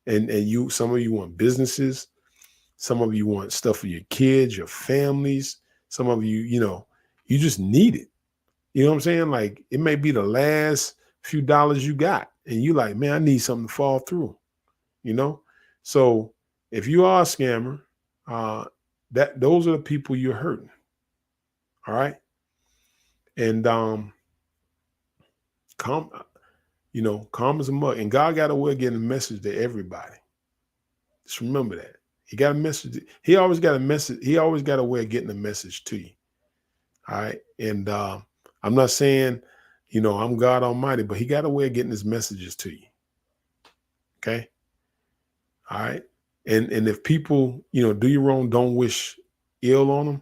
And some of you want businesses. Some of you want stuff for your kids, your families. Some of you, you just need it. You know what I'm saying? Like it may be the last few dollars you got and you like, man, I need something to fall through, you know? So if you are a scammer, that those are the people you're hurting. All right. And calm, calm as a mug. And God got a way of getting a message to everybody. Just remember that. He got a message. He always got a message. He always got a way of getting a message to you. All right. And I'm not saying, I'm God Almighty, but he got a way of getting his messages to you. Okay. All right. And if people, do you wrong, don't wish ill on them.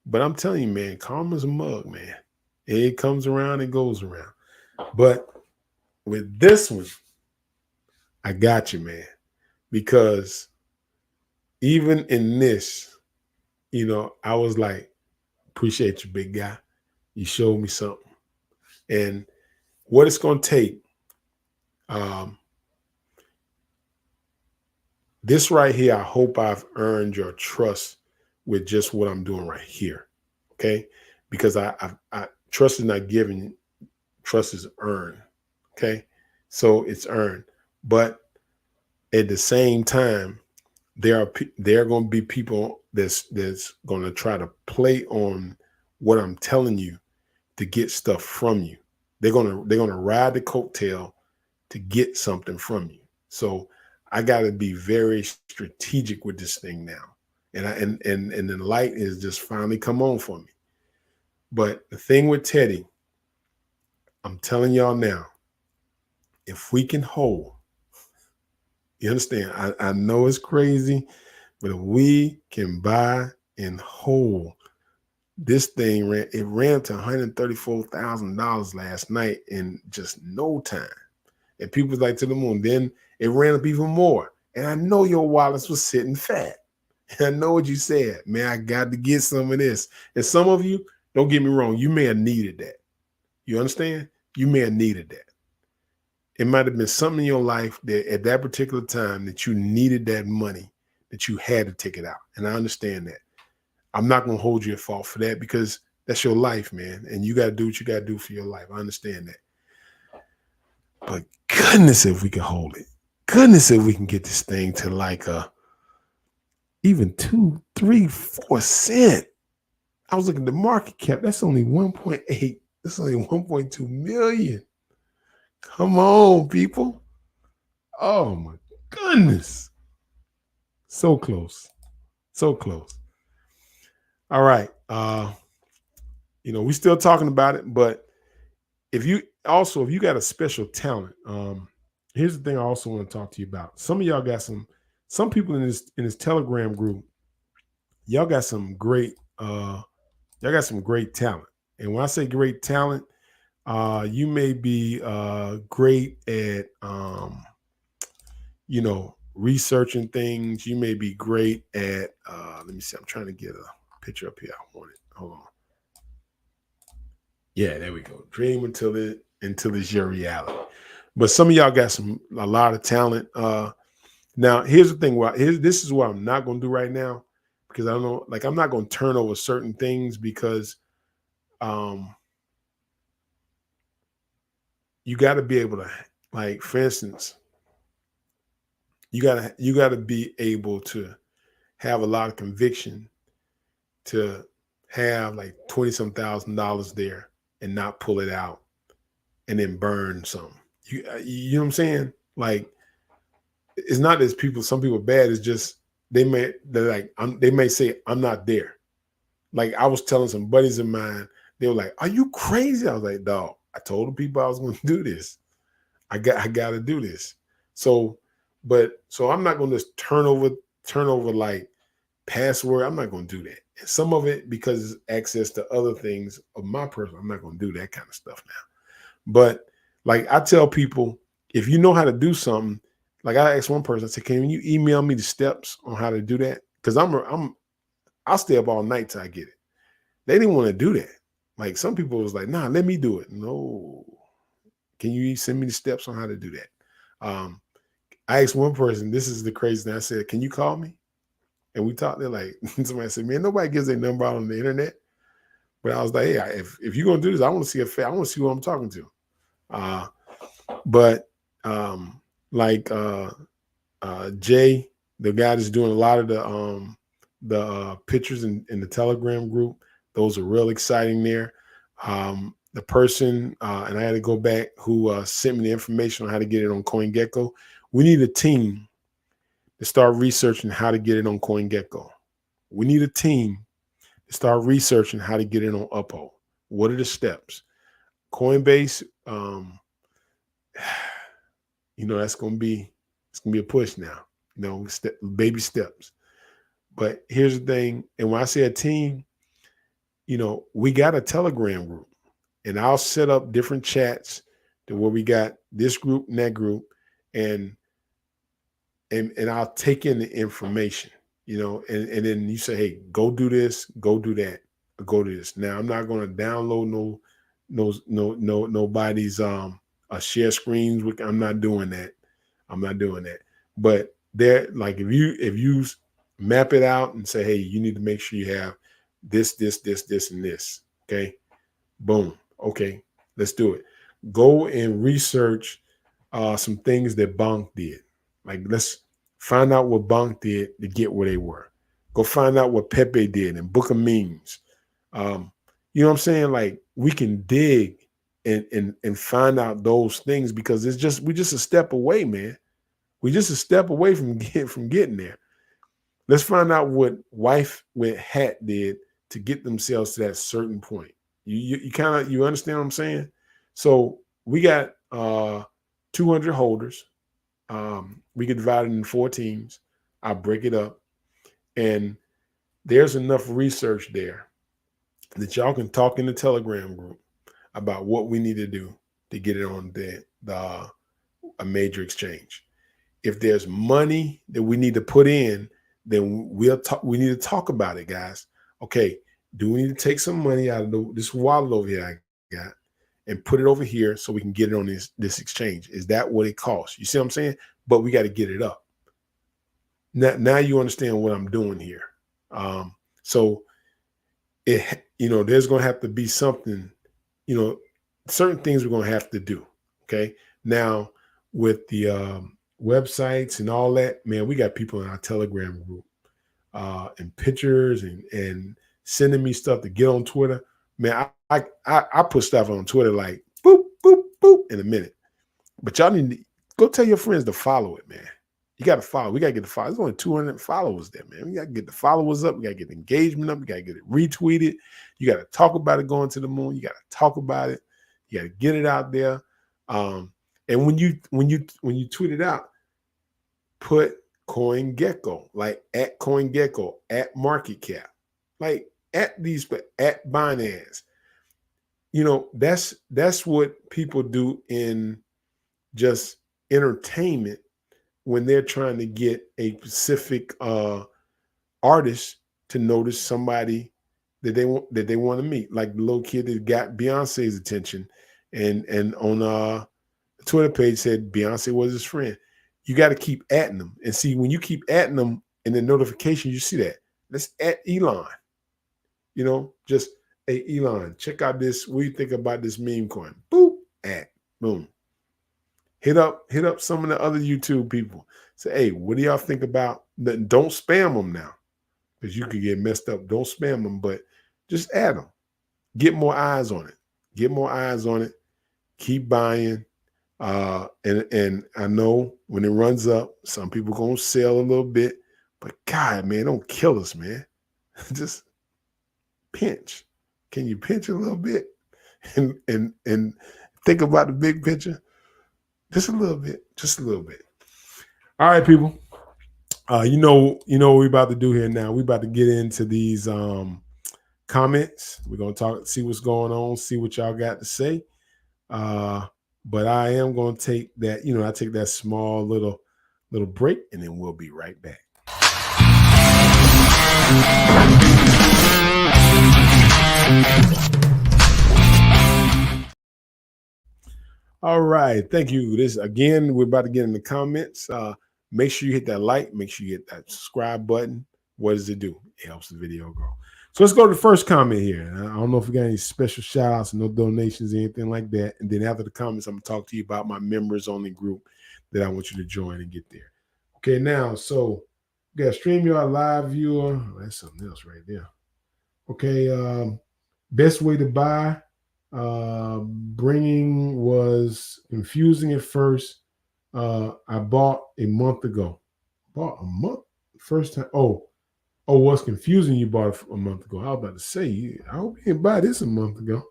But I'm telling you, man, calm as a mug, man. It comes around and goes around. But with this one, I got you, man. Because even in this, I was like, appreciate you, big guy. You showed me something. And what it's going to take, this right here, I hope I've earned your trust with just what I'm doing right here. Okay? Because I trust is not given, trust is earned. Okay? So it's earned. But at the same time, there are going to be people that's going to try to play on what I'm telling you to get stuff from you. They're going to ride the coattail to get something from you. So I got to be very strategic with this thing now. And the light is just finally come on for me. But the thing with Teddy, I'm telling y'all now, if we can hold, you understand? I know it's crazy, but if we can buy and hold, this thing ran to $134,000 last night in just no time. And people was like, to the moon. Then it ran up even more. And I know your wallets was sitting fat. And I know what you said. Man, I got to get some of this. And some of you, don't get me wrong, you may have needed that. You understand? You may have needed that. It might have been something in your life that at that particular time that you needed that money, that you had to take it out. And I understand that. I'm not going to hold you at fault for that because that's your life, man. And you got to do what you got to do for your life. I understand that. But goodness, if we can hold it. Goodness, if we can get this thing to like even 2, 3, 4 cents. I was looking at the market cap. That's only 1.8. That's only 1.2 million. Come on, people. Oh my goodness. So close. So close. All right. We still talking about it, but if you got a special talent, here's the thing I also want to talk to you about. Some of y'all got some people in this Telegram group, y'all got some great talent. And when I say great talent, you may be great at researching things. You may be great at let me see, I'm trying to get a picture up here. I want it. Hold on. Yeah, there we go. Dream until it's your reality. But some of y'all got a lot of talent. Now here's the thing. This is what I'm not going to do right now, because I don't know, like I'm not going to turn over certain things because you got to be able to, like, for instance, you got to be able to have a lot of conviction to have like $20-some thousand there and not pull it out and then burn some. You know what I'm saying? Like, it's not that some people are bad. It's just they may say I'm not there. Like, I was telling some buddies of mine, they were like, "Are you crazy?" I was like, "Dog, I told the people I was going to do this. I got to do this." So I'm not going to turn over like password. I'm not going to do that. And some of it because it's access to other things of my person. I'm not going to do that kind of stuff now. But like I tell people, if you know how to do something, like I asked one person, I said, "Can you email me the steps on how to do that?" Because I'll stay up all night till I get it. They didn't want to do that. Like, some people was like, "Nah, let me do it." No. Can you send me the steps on how to do that? I asked one person, this is the crazy thing. I said, "Can you call me?" And we talked. They're like, somebody said, "Man, nobody gives their number out on the internet." But I was like, "Hey, if you're going to do this, I want to see I want to see who I'm talking to." But Like Jay, the guy that's doing a lot of the pictures in the Telegram group. Those are real exciting there. The person, and I had to go back, who sent me the information on how to get it on CoinGecko. We need a team to start researching how to get it on CoinGecko. We need a team to start researching how to get it on Uphold. What are the steps? Coinbase, that's gonna be a push now. Baby steps. But here's the thing, and when I say a team, we got a Telegram group, and I'll set up different chats to where we got this group and that group, and I'll take in the information, and then you say, hey, go do this, go do that, or go do this. Now I'm not going to download nobody's share screens. I'm not doing that. But there, like if you map it out and say, hey, you need to make sure you have this, and this. Okay. Boom. Okay. Let's do it. Go and research some things that Bonk did. Like, let's find out what Bonk did to get where they were. Go find out what Pepe did and Book of Memes. You know what I'm saying? Like, we can dig and find out those things, because we're just a step away, man. We're just a step away from getting there. Let's find out what Wife with Hat did to get themselves to that certain point. You understand what I'm saying? So we got 200 holders. We get divided in 4 teams. I break it up, and there's enough research there that y'all can talk in the Telegram group about what we need to do to get it on a major exchange. If there's money that we need to put in, then we need to talk about it, guys. Okay, do we need to take some money out of this wallet over here I got and put it over here so we can get it on this exchange? Is that what it costs? You see what I'm saying? But we got to get it up. Now you understand what I'm doing here. So there's going to have to be something, certain things we're going to have to do. Okay. Now with the websites and all that, man, we got people in our Telegram group and pictures and sending me stuff to get on Twitter. Man, I put stuff on Twitter like boop, boop, boop in a minute. But y'all need to go tell your friends to follow it, man. You got to follow. We got to get the followers. There's only 200 followers there, man. We got to get the followers up. We got to get the engagement up. We got to get it retweeted. You got to talk about it going to the moon. You got to talk about it. You got to get it out there. And when you tweet it out, put CoinGecko, like at CoinGecko, at market cap, like at Binance. That's what people do in just entertainment when they're trying to get a specific artist to notice somebody that they want to meet. Like the little kid that got Beyonce's attention and on the Twitter page said Beyonce was his friend. You got to keep adding them. And see, when you keep adding them in the notification, you see that. Let's add Elon. Just, hey, Elon, check out this. What do you think about this meme coin? Boop, add, boom. Hit up some of the other YouTube people. Say, hey, what do y'all think about that? Don't spam them now, because you could get messed up. Don't spam them, but just add them. Get more eyes on it. Keep buying. And I know when it runs up, some people gonna sell a little bit, but God, man, don't kill us, man. Just pinch. Can you pinch a little bit and think about the big picture? Just a little bit. All right, people. You know what we're about to do here now. We're about to get into these comments. We're gonna see what's going on, see what y'all got to say. But I am going to take that, I take that small little break, and then we'll be right back. All right. Thank you. We're about to get in the comments. Make sure you hit that like. Make sure you hit that subscribe button. What does it do? It helps the video grow. So let's go to the first comment here. I don't know if we got any special shout outs, no donations, anything like that. And then after the comments, I'm going to talk to you about my members only group that I want you to join and get there. Okay, now, so we got StreamYard Live Viewer. Oh, that's something else right there. Okay, best way to buy. Bringing was confusing at first. I bought a month ago. Bought a month? First time. Oh, what's confusing? You bought it a month ago. I was about to say, I hope you didn't buy this a month ago.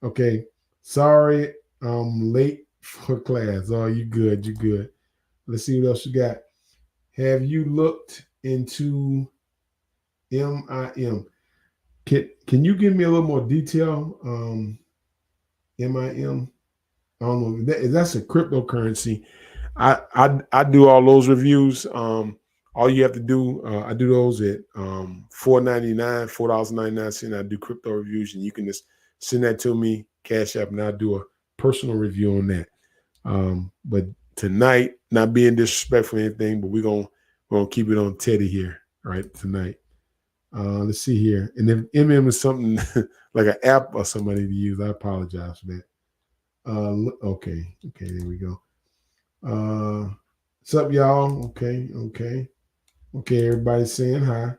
Okay. Sorry, I'm late for class. Oh, you good. You good. Let's see what else you got. Have you looked into MIM? Can you give me a little more detail? MIM? I don't know. That's a cryptocurrency. I do all those reviews. All you have to do, I do those at $4.99, $4.99. I do crypto reviews, and you can just send that to me, Cash App, and I'll do a personal review on that. But tonight, not being disrespectful or anything, but we're gonna keep it on Teddy here, right, tonight. Let's see here. And if MM is something like an app or somebody to use, I apologize for that. Okay, there we go. What's up, y'all? Okay. Everybody's saying hi.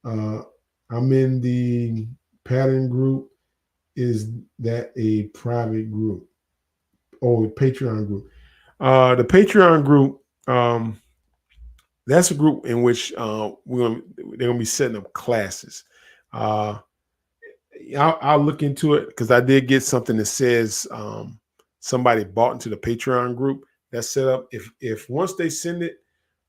I'm in the pattern group. Is that a private group? Oh, Patreon group. The Patreon group, that's a group in which they're gonna be setting up classes. I'll look into it because I did get something that says somebody bought into the Patreon group that's set up. If once they send it,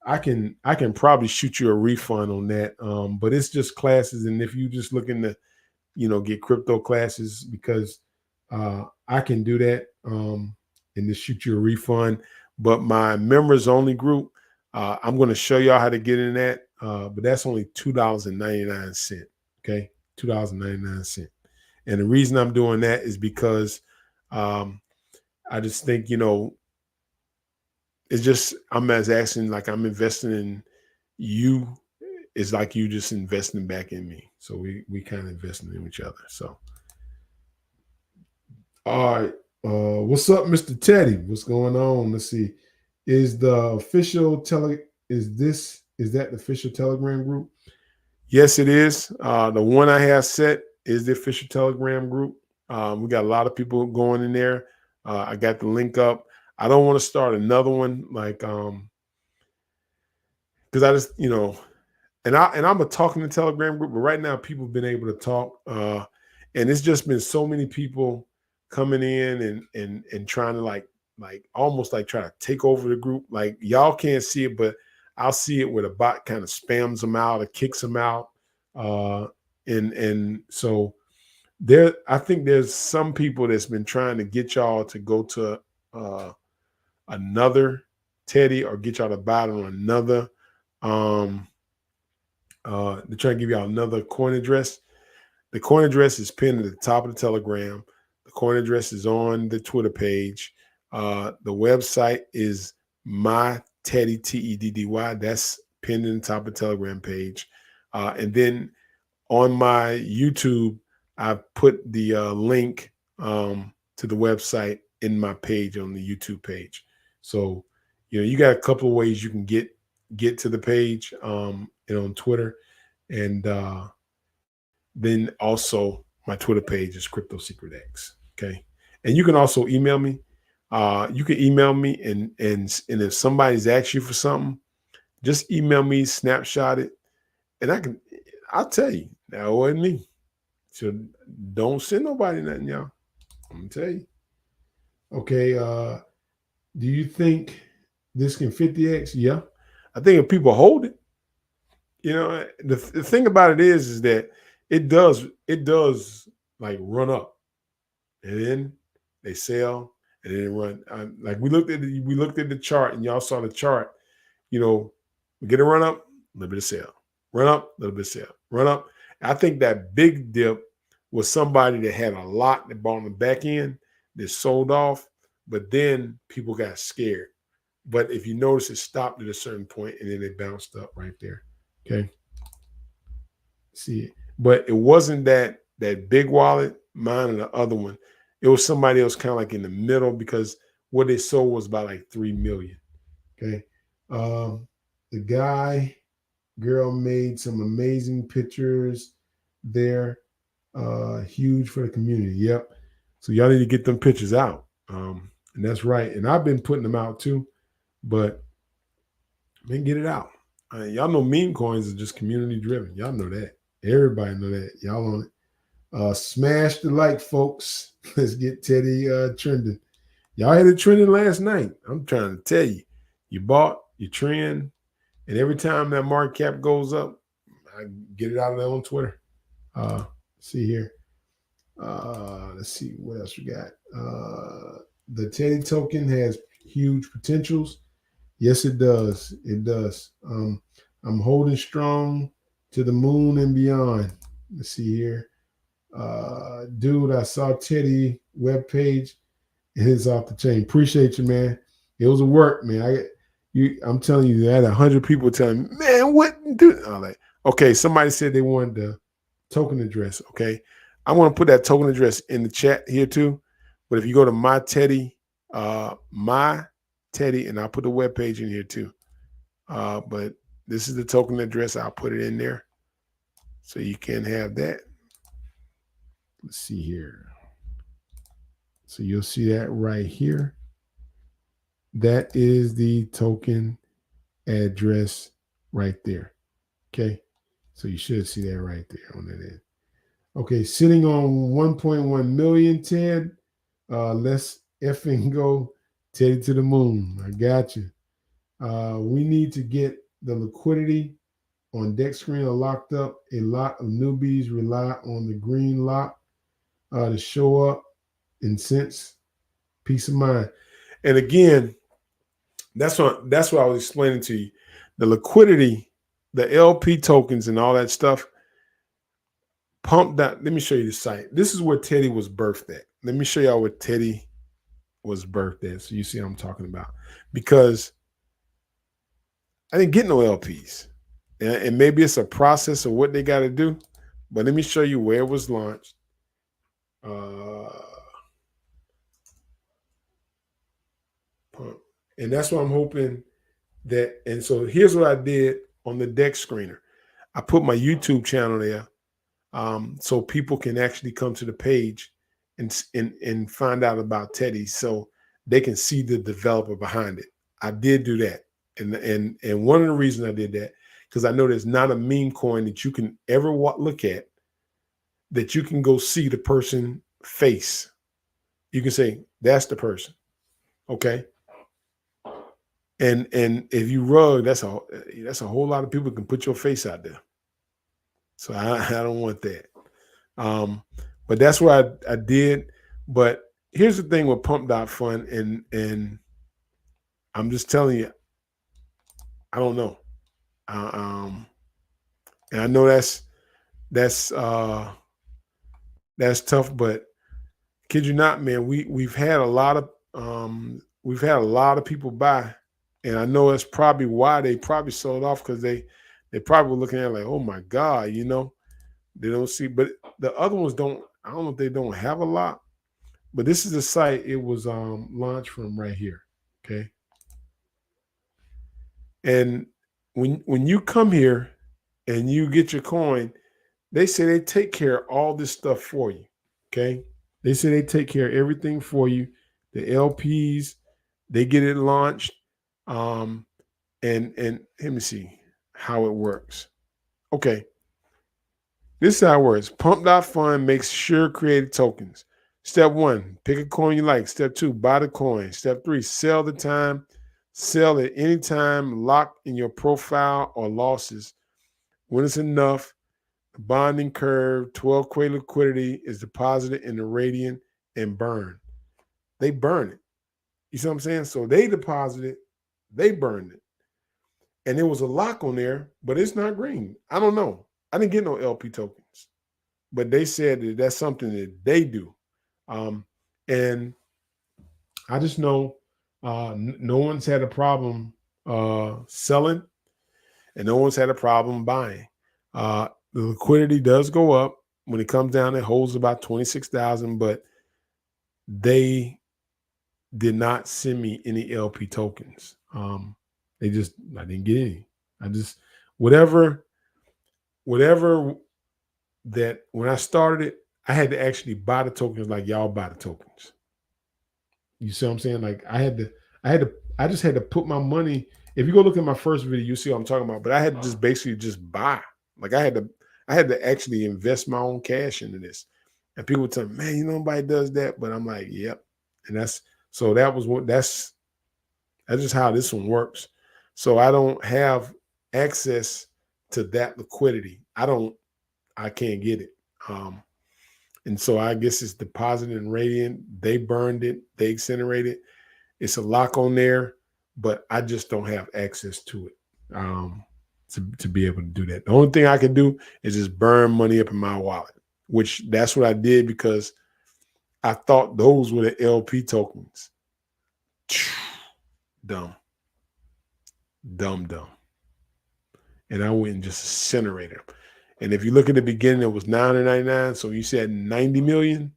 I can probably shoot you a refund on that. But it's just classes, and if you just looking to, get crypto classes, because I can do that and just shoot you a refund. But my members only group, I'm going to show y'all how to get in that. But that's only $2.99. Okay, $2.99. And the reason I'm doing that is because I just think, it's just, I'm investing in you. It's like you just investing back in me. So we kind of investing in each other. So, all right. What's up, Mr. Teddy? What's going on? Let's see. Is the official is that the official Telegram group? Yes, it is. The one I have set is the official Telegram group. We got a lot of people going in there. I got the link up. I don't want to start another one, because I just, and I'm a talking to Telegram group, but right now people have been able to talk, and it's just been so many people coming in and trying to like almost like try to take over the group. Like, y'all can't see it, but I'll see it where the bot kind of spams them out or kicks them out, and so I think there's some people that's been trying to get y'all to go to another Teddy or get y'all to buy it on another. They're trying to give y'all another coin address. The coin address is pinned at the top of the Telegram. The coin address is on the Twitter page. The website is myTeddy, TEDDY. That's pinned in the top of the Telegram page. And then on my YouTube, I put the link to the website in my page on the YouTube page. So, you got a couple of ways you can get to the page and on Twitter. And then also my Twitter page is Crypto Secret X. Okay. And you can also email me. You can email me and if somebody's asked you for something, just email me, snapshot it, and I'll tell you. That wasn't me. So don't send nobody nothing, y'all. I'm gonna tell you. Okay. Do you think this can 50x? Yeah. I think if people hold it, the thing about it is that it does like run up, and then they sell, and then it run. Like we looked at the chart, and y'all saw the chart. We get a run up, a little bit of sell, run up, a little bit of sell, run up. I think that big dip was somebody that had a lot that bought on the back end that sold off, but then people got scared. But if you notice, it stopped at a certain point, and then it bounced up right there. Okay. See it. But it wasn't that big wallet, mine and the other one. It was somebody else kind of like in the middle because what they sold was about like 3 million. Okay. The girl made some amazing pictures there. Huge for the community. Yep. So y'all need to get them pictures out. And that's right. And I've been putting them out too, but man, get it out. Y'all know meme coins are just community driven. Y'all know that. Everybody know that. Y'all on it. Smash the like, folks. Let's get Teddy trending. Y'all had it trending last night. I'm trying to tell you. You bought, you trend, and every time that market cap goes up, I get it out of there on Twitter. See here. Let's see what else we got. The Teddy token has huge potentials. Yes, it does. It does. I'm holding strong to the moon and beyond. Let's see here. Dude, I saw Teddy webpage and it's off the chain. Appreciate you, man. It was a work, man. I'm telling you, I had 100 people telling me, man, what do? I'm like, okay, somebody said they wanted the token address. Okay. I want to put that token address in the chat here too. But if you go to my Teddy, and I'll put the webpage in here too. But this is the token address. I'll put it in there so you can have that. Let's see here. So you'll see that right here. That is the token address right there. Okay. So you should see that right there on that end. Okay. Sitting on 1.1 million, Ted. Let's effing go Teddy to the moon. I got you. We need to get the liquidity on Dex Screen locked up. A lot of newbies rely on the green lock to show up and sense peace of mind. And again, that's what I was explaining to you. The liquidity, the LP tokens and all that stuff, pumped that. Let me show you the site. This is where Teddy was birthed at. Let me show y'all where Teddy was birthed at. So you see what I'm talking about. Because I didn't get no LPs. And maybe it's a process of what they got to do. But let me show you where it was launched. And that's what I'm hoping that. And so here's what I did on the Dex Screener. I put my YouTube channel there so people can actually come to the page and find out about Teddy so they can see the developer behind it. I did do that. And one of the reasons I did that, because I know there's not a meme coin that you can ever look at that you can go see the person face. You can say, that's the person. Okay. And if you rug, that's a whole lot of people can put your face out there. So I don't want that. But that's what I did. But here's the thing with Pump.Fun, and I'm just telling you, I don't know. And I know that's tough, but kid you not, man, we've had a lot of people buy. And I know that's probably why they probably sold off, because they probably were looking at it like, oh my God, they don't see. But the other ones I don't know if they don't have a lot. But this is the site it was launched from right here. Okay. And when you come here and you get your coin, they say they take care of all this stuff for you. Okay. They say they take care of everything for you. The LPs, they get it launched. And let me see how it works. Okay. This is how it works. Pump.Fun makes sure created tokens. Step 1, pick a coin you like. Step 2, buy the coin. Step 3, sell the time. Sell at any time, lock in your profile or losses. When it's enough, the bonding curve, 12K liquidity is deposited in the Radiant and burn. They burn it. You see what I'm saying? So they deposit it. They burned it. And there was a lock on there, but it's not green. I don't know. I didn't get no LP tokens. But they said that that's something that they do. And I just know no one's had a problem selling, and no one's had a problem buying. The liquidity does go up. When it comes down, it holds about 26,000, but they did not send me any LP tokens. I didn't get any. I just, whatever that when I started it, I had to actually buy the tokens like y'all buy the tokens. You see what I'm saying? Like I just had to put my money. If you go look at my first video, you see what I'm talking about. But I had to just basically just buy. Like I had to actually invest my own cash into this. And people would tell me, man, nobody does that. But I'm like, yep. And that's just how this one works. So I don't have access to that liquidity. I can't get it. And so I guess it's deposited in Radiant. They burned it. They incinerated. It's a lock on there, but I just don't have access to it to be able to do that. The only thing I can do is just burn money up in my wallet, which that's what I did because I thought those were the LP tokens. Dumb. And I went and just incinerated them. And if you look at the beginning, it was 999. So you said 90 million.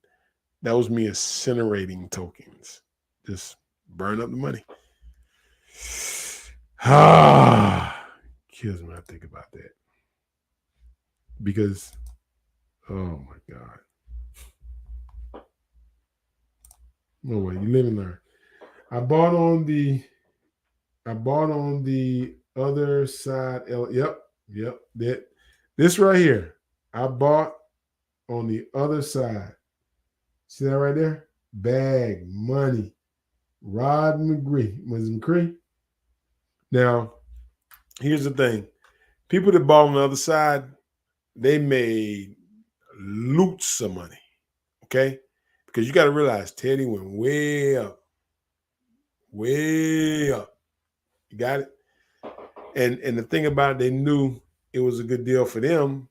That was me incinerating tokens. Just burn up the money. Kills me when I think about that. Because, oh my God. No way, you live and learn. I bought on the other side. Yep. This right here, I bought on the other side. See that right there? Bag money. Rod McCree. Was it McCree? Now, here's the thing. People that bought on the other side, they made lots of money. Okay? Because you got to realize Teddy went way up. Way up. You got it? And the thing about it, they knew it was a good deal for them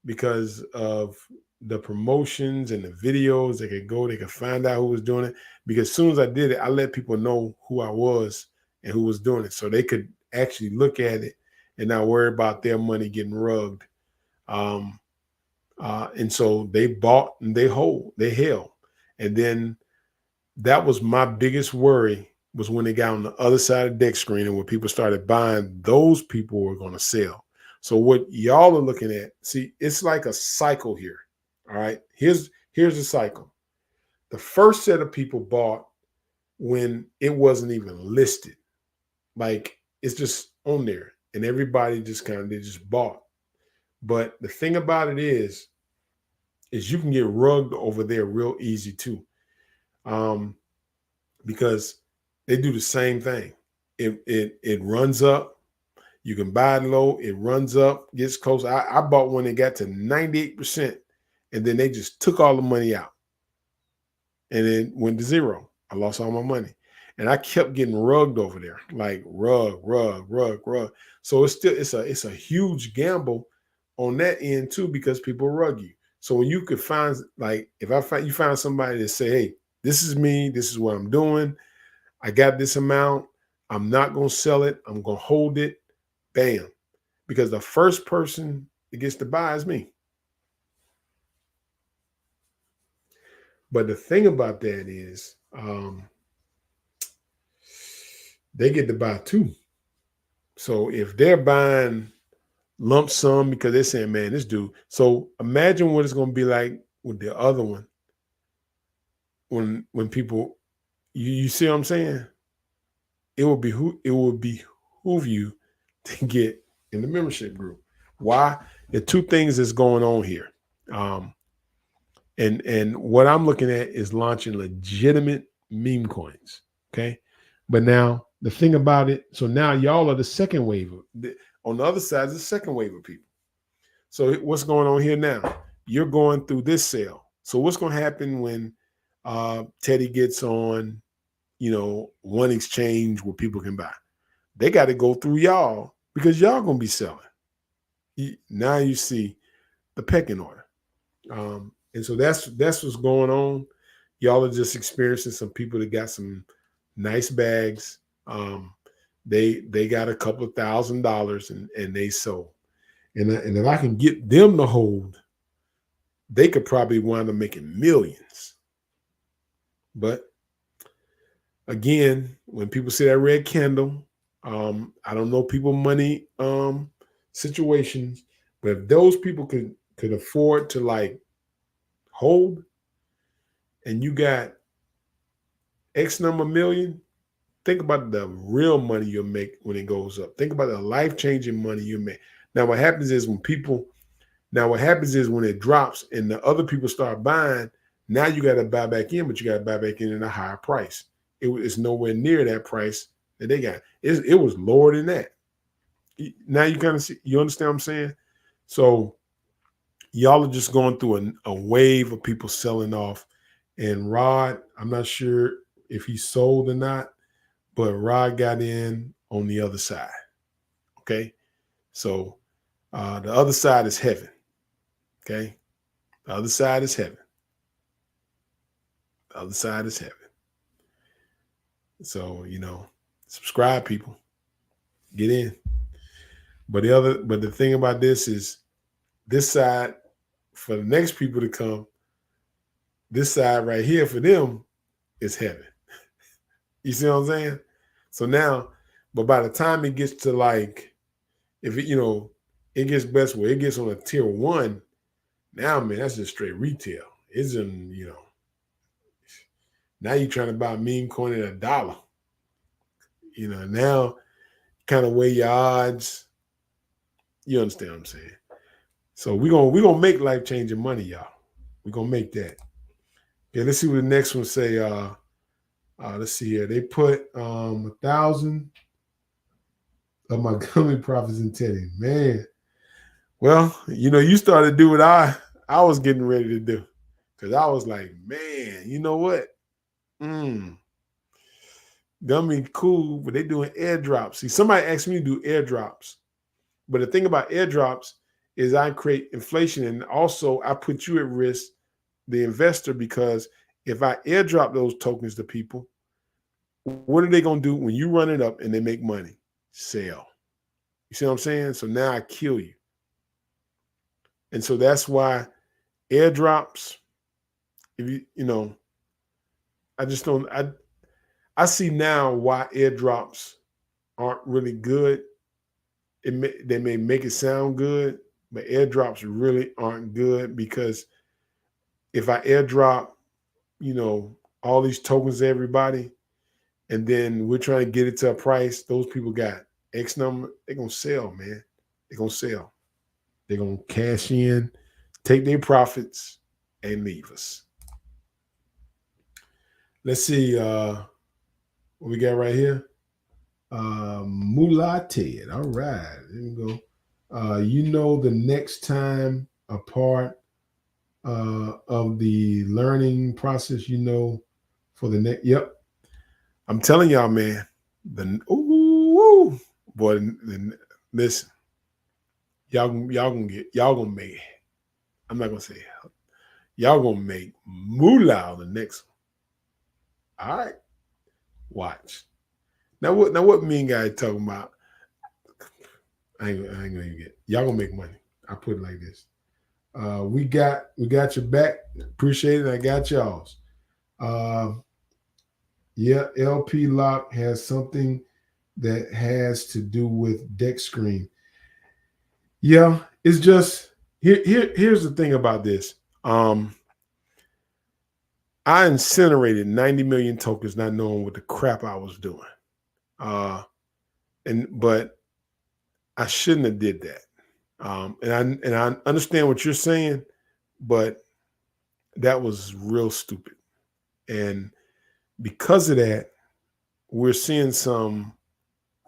because of the promotions and the videos. They could find out who was doing it. Because as soon as I did it, I let people know who I was and who was doing it. So they could actually look at it and not worry about their money getting rugged. And so they bought and they held. And then that was my biggest worry was when they got on the other side of deck screen and when people started buying, those people were going to sell. So what y'all are looking at, see, it's like a cycle here. All right. Here's the cycle. The first set of people bought when it wasn't even listed. Like it's just on there and everybody they just bought. But the thing about it is you can get rugged over there real easy too. Because they do the same thing. It runs up. You can buy it low. It runs up, gets close. I bought one that got to 98%, and then they just took all the money out, and it went to zero. I lost all my money, and I kept getting rugged over there, like rug. So it's a huge gamble on that end too because people rug you. So when you could find you find somebody that say, hey, this is me. This is what I'm doing. I got this amount. I'm not going to sell it. I'm going to hold it. Bam. Because the first person that gets to buy is me. But the thing about that is they get to buy too. So if they're buying lump sum because they're saying, man, this dude. So imagine what it's going to be like with the other one. When people, you see what I'm saying? It will behoove you to get in the membership group. Why? The two things that's going on here. And what I'm looking at is launching legitimate meme coins. Okay. But now the thing about it, so now y'all are the second wave. On the other side is the second wave of people. So what's going on here now? You're going through this sale. So what's going to happen when Teddy gets on, one exchange where people can buy? They got to go through y'all because y'all going to be selling. Now you see the pecking order. And so that's what's going on. Y'all are just experiencing some people that got some nice bags. They got a couple of $1,000s and they sold. And if I can get them to hold, they could probably wind up making millions. But again, when people see that red candle, I don't know people money situations, but if those people could afford to like hold, and you got X number million, think about the real money you'll make when it goes up. Think about the life-changing money you make. Now, what happens is when it drops and the other people start buying, now you got to buy back in, but you got to buy back in at a higher price. It's nowhere near that price that they got. It was lower than that. Now you kind of see, you understand what I'm saying? So y'all are just going through a wave of people selling off. And Rod, I'm not sure if he sold or not, but Rod got in on the other side. Okay. So the other side is heaven. Okay. The other side is heaven. The other side is heaven. So, subscribe, people. Get in. But the thing about this is this side, for the next people to come, this side right here for them is heaven. You see what I'm saying? So now, but by the time it gets to like, if it, it gets best where it gets on a tier 1, now, man, that's just straight retail. It's in, now you're trying to buy meme coin at $1. Now kind of weigh your odds. You understand what I'm saying? So we're gonna make life-changing money, y'all. We're gonna make that. Okay, let's see what the next one say. Let's see here. They put 1,000 of my gummy profits in Teddy. Man. Well, you started to do what I was getting ready to do. Because I was like, man, you know what? Gummy cool, but they doing airdrops. See, somebody asked me to do airdrops. But the thing about airdrops is I create inflation, and also I put you at risk, the investor, because if I airdrop those tokens to people, what are they going to do when you run it up and they make money? Sell. You see what I'm saying? So now I kill you. And so that's why airdrops, if I just don't, I see now why airdrops aren't really good. They may make it sound good, but airdrops really aren't good, because if I airdrop, all these tokens to everybody, and then we're trying to get it to a price, those people got X number, they're going to sell, man. They're going to sell. They're going to cash in, take their profits, and leave us. Let's see what we got right here. Moolah Ted. All right. There we go. The next time a part of the learning process, for the next. Yep. I'm telling y'all, man. Listen. Y'all gonna make. I'm not gonna say y'all gonna make moolah on the next one. All right. Watch. Now what mean guy talking about? I ain't gonna even get. Y'all gonna make money. I put it like this. We got your back. Appreciate it. I got y'all's. Yeah, LP Lock has something that has to do with deck screen. Yeah, it's just here's the thing about this. I incinerated 90 million tokens not knowing what the crap I was doing. But I shouldn't have did that. And I understand what you're saying, but that was real stupid. And because of that, we're seeing some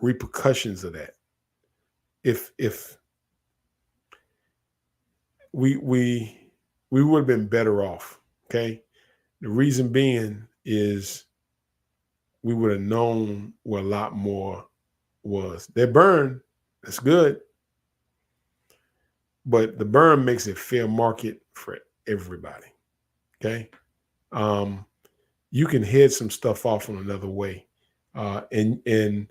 repercussions of that. If we would have been better off, okay? The reason being is we would have known where a lot more was. That burn, that's good. But the burn makes it fair market for everybody. Okay. You can head some stuff off in another way. And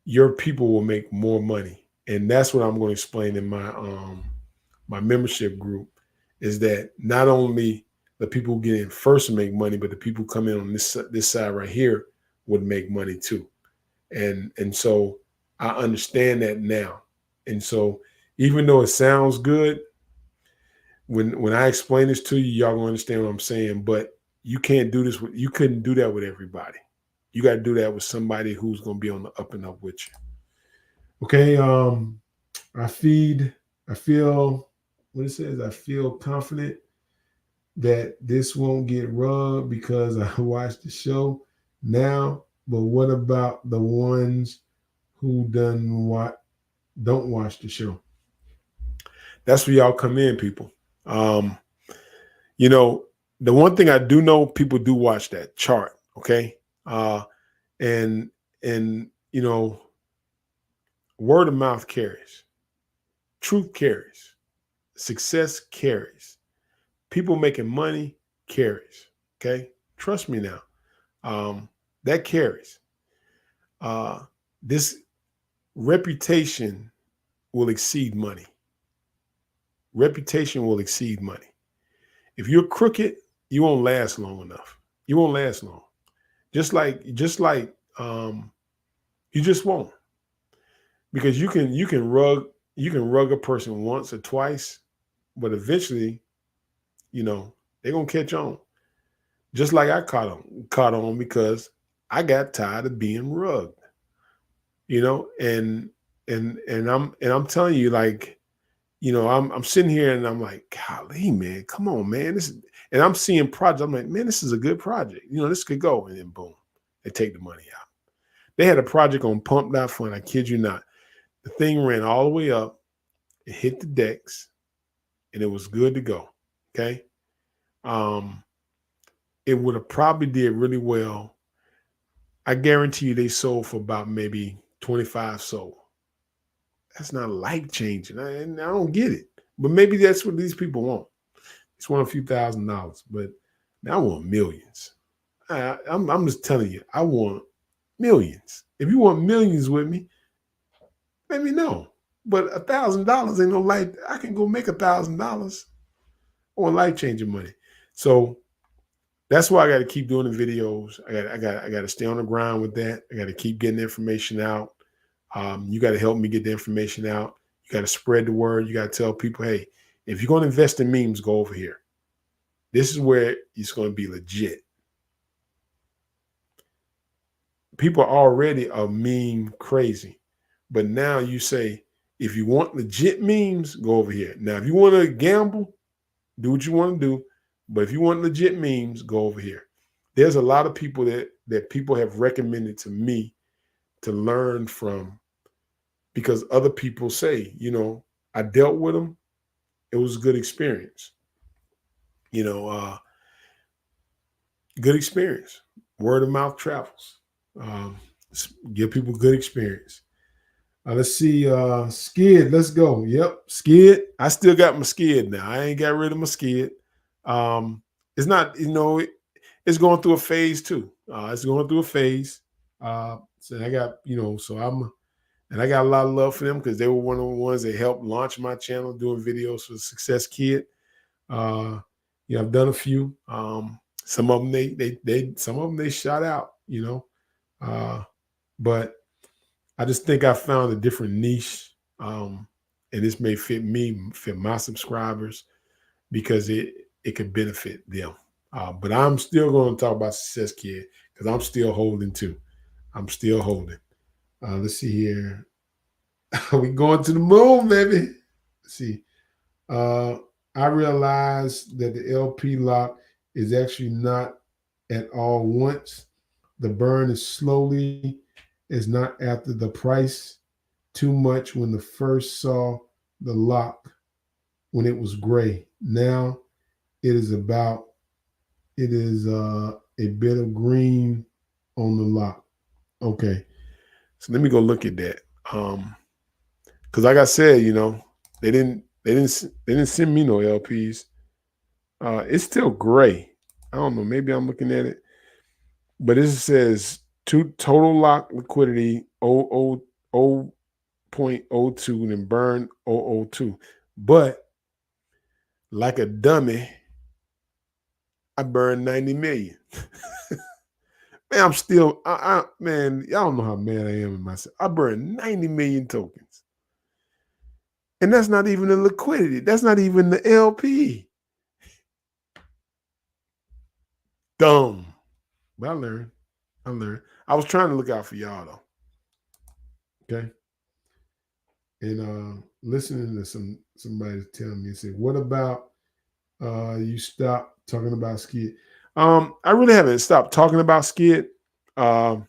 your people will make more money. And that's what I'm going to explain in my membership group, is that not only the people who get in first make money, but the people who come in on this side right here would make money too. And so I understand that now. And so even though it sounds good, when I explain this to you, y'all gonna understand what I'm saying. But you can't do this you couldn't do that with everybody. You got to do that with somebody who's gonna be on the up and up with you. Okay. I feel what it says, I feel confident that this won't get rubbed because I watched the show now. But what about the ones who don't watch the show? That's where y'all come in, people. You know, the one thing I do know, people do watch that chart. Okay. And you know, word of mouth carries, truth carries, success carries, people making money carries. Okay. Trust me now. That carries. This reputation will exceed money. Reputation will exceed money. If you're crooked, you won't last long enough. You won't last long. Just like you just won't. Because you can rug a person once or twice, but eventually, you know, they're gonna catch on. Just like I caught on because I got tired of being rugged. You know, and I'm telling you, like, you know, I'm sitting here and I'm like, golly, man, come on, man. And I'm seeing projects. I'm like, man, this is a good project. You know, this could go. And then boom, they take the money out. They had a project on Pump.Fun. I kid you not. The thing ran all the way up. It hit the decks, and it was good to go. Okay. It would have probably did really well. I guarantee you they sold for about maybe 25 sold. That's not life changing. I don't get it. But maybe that's what these people want. Just want a few $1,000s, but now I want millions. I'm just telling you, I want millions. If you want millions with me, let me know. But $1,000 ain't no life. I can go make $1,000 on life changing money. So that's why I got to keep doing the videos. I got to stay on the ground with that. I got to keep getting the information out. You got to help me get the information out. You got to spread the word. You got to tell people, hey, if you're going to invest in memes, go over here. This is where it's going to be legit. People already are meme crazy. But now you say, if you want legit memes, go over here. Now, if you want to gamble, do what you want to do. But if you want legit memes, go over here. There's a lot of people that people have recommended to me to learn from, because other people say, you know, I dealt with them. It was a good experience. You know, good experience. Word of mouth travels. Give people good experience. Let's see. Skid, let's go. Yep, skid. I still got my skid now. I ain't got rid of my skid. It's not, you know, it's going through a phase too. It's going through a phase. So I got, you know, and I got a lot of love for them because they were one of the ones that helped launch my channel doing videos for the Success Kid. Yeah, I've done a few. Some of them they shot out, you know. But I just think I found a different niche. And this may fit me, fit my subscribers, because it could benefit them. But I'm still going to talk about Success Kid because I'm still holding too. I'm still holding. Let's see here. We going to the moon, baby. Let's see. I realized that the LP lock is actually not at all once. The burn is slowly, is not after the price too much when the first saw the lock when it was gray. Now it is a bit of green on the lock. Okay. So let me go look at that. Because like I said, you know, they didn't send me no LPs. It's still gray. I don't know. Maybe I'm looking at it, but it says total lock liquidity 000 0.02 and then burn 0.02. But like a dummy, I burned 90 million. Man, I'm still, man, y'all don't know how mad I am in myself. I burned 90 million tokens. And that's not even the liquidity. That's not even the LP. Dumb. But I learned. I was trying to look out for y'all though. Okay. And listening to somebody tell me, say, what about you stop talking about skid? I really haven't stopped talking about skid. Right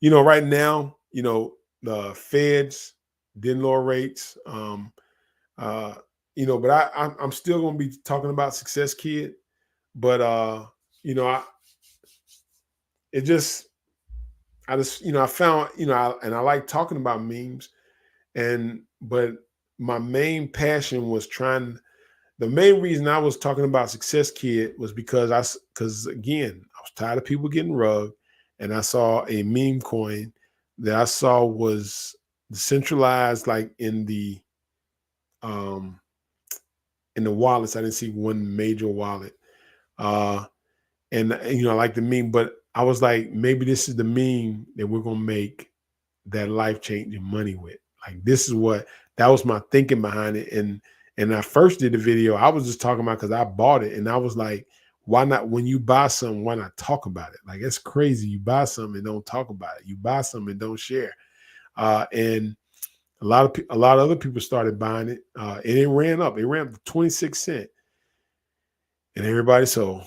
now, the feds didn't lower rates. But I'm still gonna be talking about Success Kid. But it just I found, and I like talking about memes, but my main passion was the main reason I was talking about Success Kid was because again, I was tired of people getting rugged, and I saw a meme coin that I saw was decentralized, like in the wallets. I didn't see one major wallet. And I like the meme, but I was like, maybe this is the meme that we're gonna make that life-changing money with. Like that was my thinking behind it. And I first did the video, I was just talking about because I bought it, and I was like, why not, when you buy something, why not talk about it? Like, it's crazy. You buy something and don't talk about it. You buy something and don't share. And a lot of other people started buying it, and it ran up. It ran up to 26 cents, and everybody sold.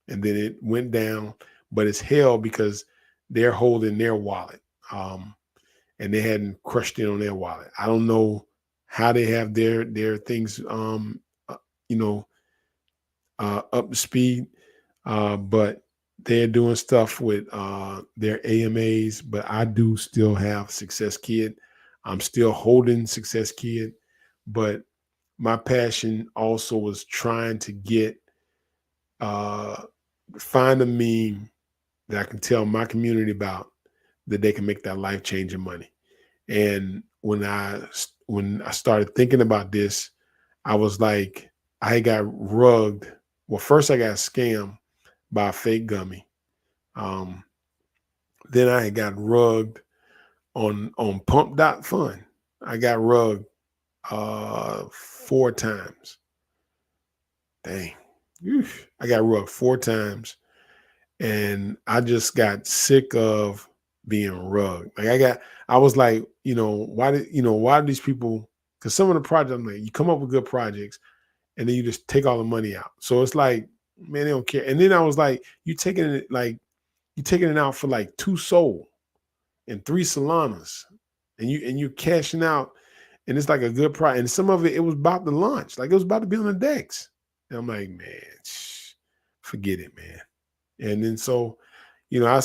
And then it went down, but it's held because they're holding their wallet, and they hadn't crushed in on their wallet. I don't know how they have their things, up to speed, but they're doing stuff with their AMAs. But I do still have Success Kid. I'm still holding Success Kid, but my passion also was trying to get find a meme that I can tell my community about, that they can make that life-changing money. And when I started thinking about this, I was like, I got rugged. Well, first I got scammed by a fake gummy. Then I got rugged on pump.fun. I got rugged 4 times. Dang. Oof. I got rugged 4 times, and I just got sick of being rugged. Like I was like, why do these people, because some of the projects, I'm like, you come up with good projects and then you just take all the money out. So it's like, man, they don't care. And then I was like, you taking it out for like 2 Sol and 3 Solanas, and you're cashing out, and it's like a good price. And some of it was about to launch, like it was about to be on the DEX. And I'm like, man, forget it, man. And then so, I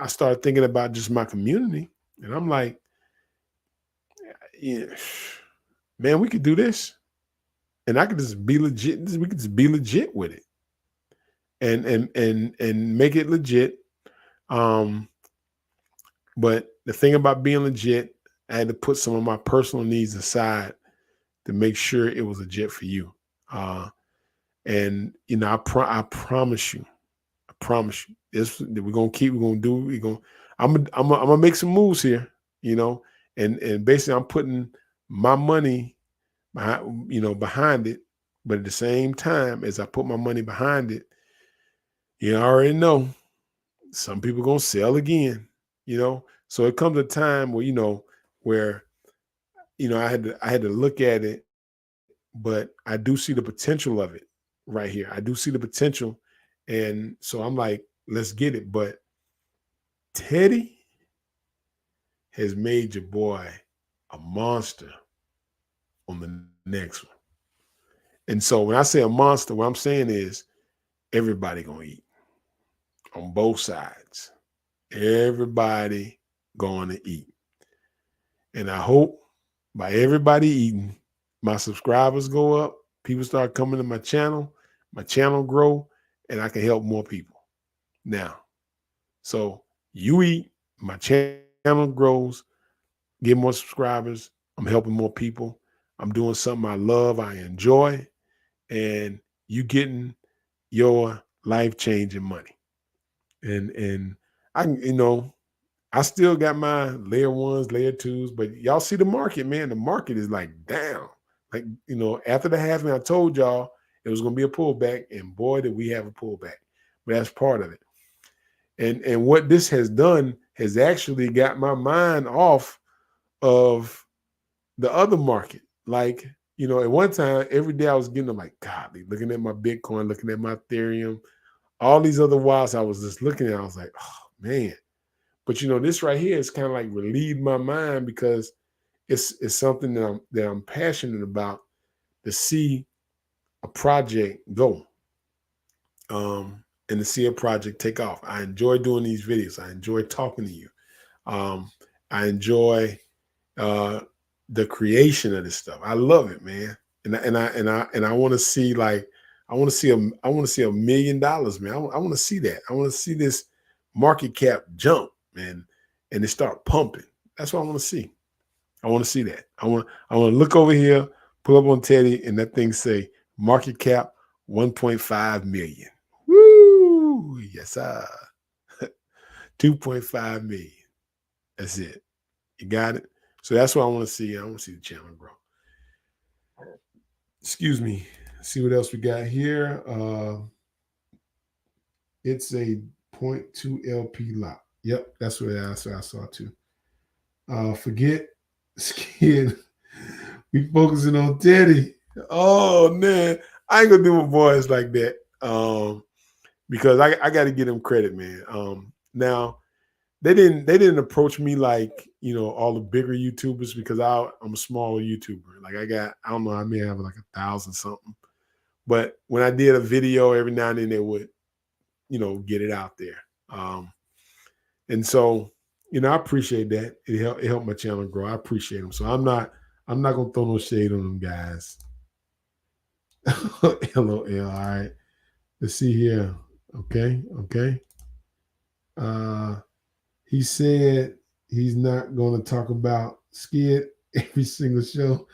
started thinking about just my community, and I'm like, yeah, man, we could do this, and I could just be legit. We could just be legit with it, and make it legit. But the thing about being legit, I had to put some of my personal needs aside to make sure it was legit for you. And I promise you, this we're gonna keep. I'm gonna make some moves here, and basically I'm putting my money behind it. But at the same time, as I put my money behind it, I already know some people gonna sell again. So it comes a time where I had to look at it, but I do see the potential of it right here. I do see the potential, and so I'm like, let's get it. But Teddy has made your boy a monster on the next one. And so when I say a monster, what I'm saying is everybody gonna eat on both sides. Everybody going to eat. And I hope by everybody eating, my subscribers go up, people start coming to my channel grow, and I can help more people. Now, so you eat, my channel grows, get more subscribers. I'm helping more people. I'm doing something I love, I enjoy, and you getting your life-changing money. And I can, I still got my layer ones, layer twos, but y'all see the market, man. The market is like down. Like, after the halving, I told y'all it was gonna be a pullback, and boy, did we have a pullback. But that's part of it. And what this has done has actually got my mind off of the other market. Like, at one time, every day I was getting, I'm like, God, looking at my Bitcoin, looking at my Ethereum, all these other wallets I was just looking at, I was like, oh man. But this right here is kind of like relieved my mind because it's something that I'm passionate about, to see a project go, and to see a project take off. I enjoy doing these videos. I enjoy talking to you. I enjoy the creation of this stuff. I love it, man. And I want to see, like, I want to see $1 million, man. I want to see that. I want to see this market cap jump, man, and it start pumping. That's what I want to see. I want to see that. I want to look over here, pull up on Teddy, and that thing say market cap 1.5 million. Woo! Yes, sir. 2.5 million. That's it. You got it? So that's what I want to see. I want to see the channel grow. Excuse me. See what else we got here. It's a 0.2 LP lot. Yep, that's what I saw too. Forget Skid. We focusing on Teddy. Oh man, I ain't gonna do my boys like that. Because I got to give them credit, man. Now they didn't approach me like all the bigger YouTubers, because I'm a small YouTuber. Like I don't know, I may have like 1,000 something. But when I did a video, every now and then they would get it out there. And so I appreciate that. It helped my channel grow. I appreciate them. So I'm not gonna throw no shade on them guys. LOL. All right. Let's see here. Okay. He said he's not going to talk about Skid every single show.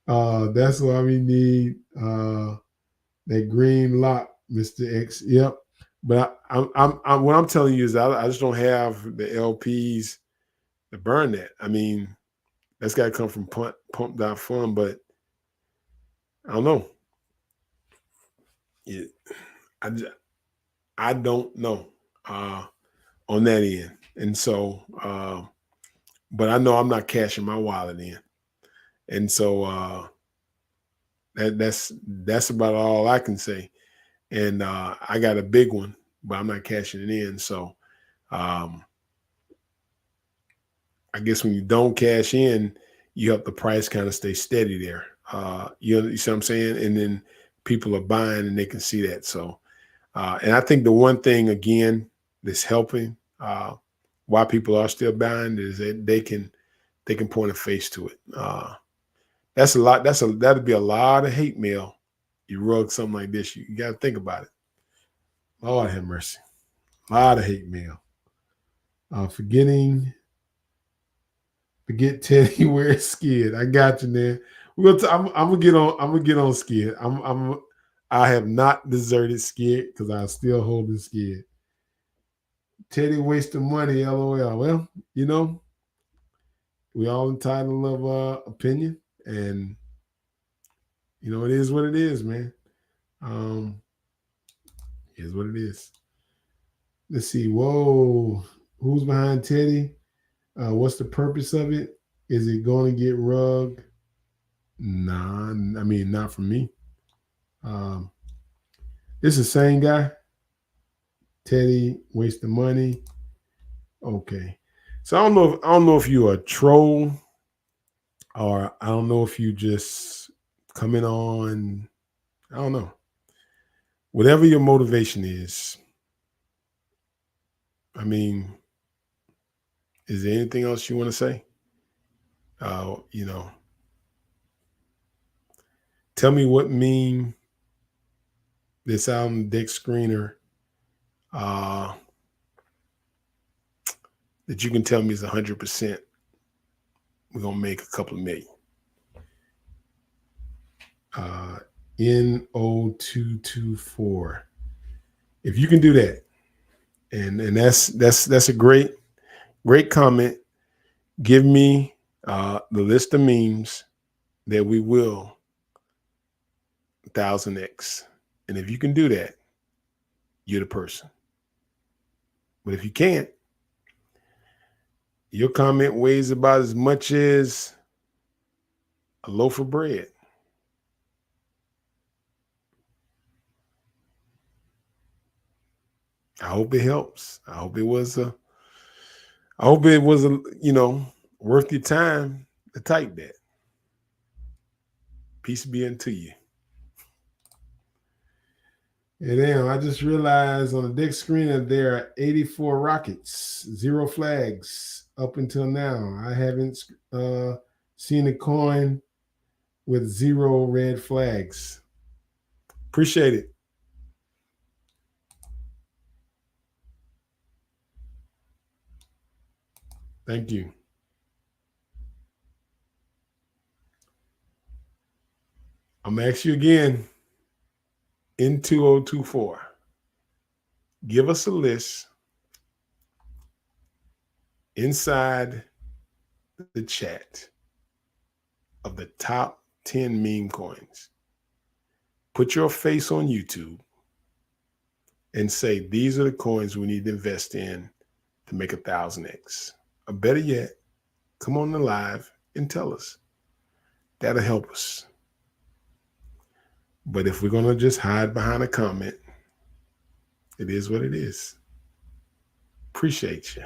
That's why we need that green lock, Mr. X. Yep. But I'm what I'm telling you is I just don't have the LPs to burn that. I mean, that's got to come from pump.fun, but I don't know. I don't know on that end. And so, but I know I'm not cashing my wallet in. And so that's about all I can say. And I got a big one, but I'm not cashing it in. So I guess when you don't cash in, you help the price kind of stay steady there. You see what I'm saying? And then people are buying and they can see that. So, and I think the one thing, again, that's helping why people are still buying is that they can point a face to it. That's a lot. That'd be a lot of hate mail. You rug something like this, you got to think about it. Lord have mercy. A lot of hate mail. Forget Teddy wears Skid. I got you, man. I'm gonna get on Skid. I have not deserted Skid because I still hold the Skid. Teddy wasting money, LOL. Well, we all entitled of opinion, and it is what it is, man. It is what it is. Let's see. Whoa, who's behind Teddy? What's the purpose of it? Is it going to get rug? Nah, I mean, not for me. It's the same guy. Teddy wasting money. Okay. So I don't know if you're a troll, or I don't know if you just coming on. I don't know. Whatever your motivation is, I mean, is there anything else you want to say? Tell me what meme this album Dick Screener that you can tell me is 100%, we're going to make a couple of million. NO224. If you can do that, and that's a great comment. Give me the list of memes that we will 1000x. And if you can do that, you're the person. But if you can't, your comment weighs about as much as a loaf of bread. I hope it helps. I hope it was worth your time to type that. Peace be unto you. And then I just realized on the deck screen that there are 84 rockets, 0 flags up until now. I haven't seen a coin with 0 red flags. Appreciate it. Thank you. I'm going to ask you again. N2024. Give us a list inside the chat of the top 10 meme coins. Put your face on YouTube and say, these are the coins we need to invest in to make 1000x. Or better yet, come on the live and tell us. That'll help us. But if we're going to just hide behind a comment, it is what it is. Appreciate you.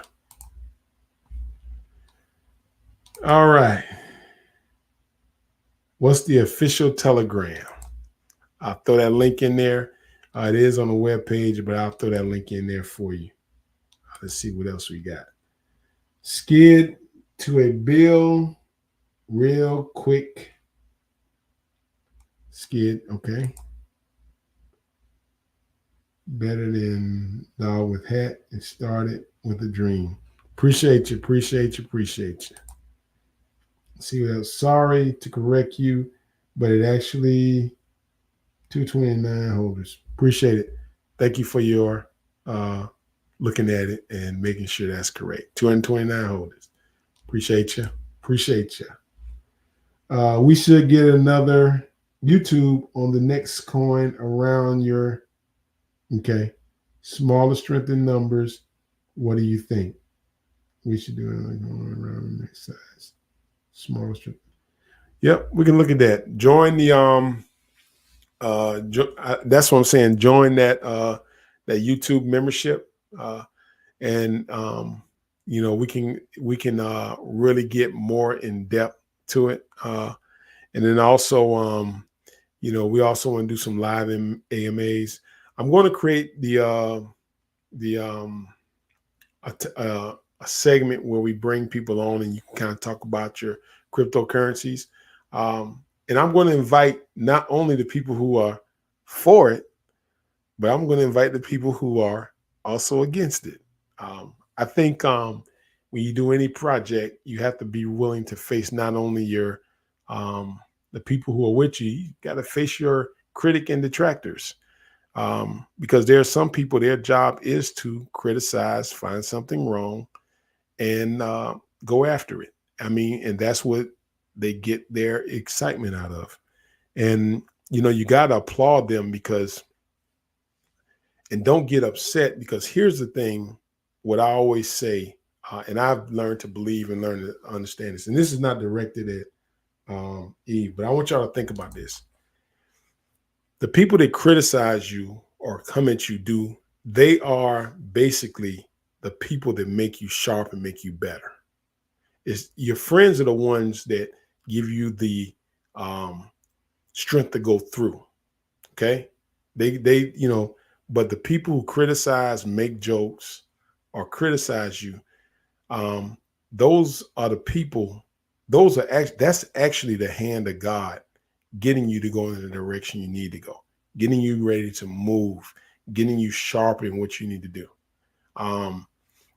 All right. What's the official Telegram? I'll throw that link in there. It is on the webpage, but I'll throw that link in there for you. Let's see what else we got. Skid to a bill real quick. Skid, okay. Better than dog with hat. It started with a dream. Appreciate you. See what else? Sorry to correct you, but it actually 229 holders. Appreciate it. Thank you for your looking at it and making sure that's correct. 229 holders. Appreciate you. We should get another YouTube on the next coin around your, okay, smaller strength in numbers. What do you think? We should do it around the next size. Smaller strength. Yep, we can look at that. Join the that's what I'm saying. Join that YouTube membership, and we can really get more in depth to it. And then also, we also want to do some live AMAs. I'm going to create a segment where we bring people on and you can kind of talk about your cryptocurrencies. And I'm going to invite not only the people who are for it, but I'm going to invite the people who are also against it. I think when you do any project, you have to be willing to face not only your the people who are with you, you got to face your critic and detractors. Because there are some people, their job is to criticize, find something wrong, and go after it. I mean, and that's what they get their excitement out of. And, you got to applaud them and don't get upset, because here's the thing, what I always say, and I've learned to believe and learn to understand this, and this is not directed at Eve, but I want y'all to think about this. The people that criticize you or come at you they are basically the people that make you sharp and make you better. It's your friends are the ones that give you the strength to go through. Okay. They but the people who criticize, make jokes, or criticize you, those are the people, that's actually the hand of God getting you to go in the direction you need to go, getting you ready to move, getting you sharp in what you need to do.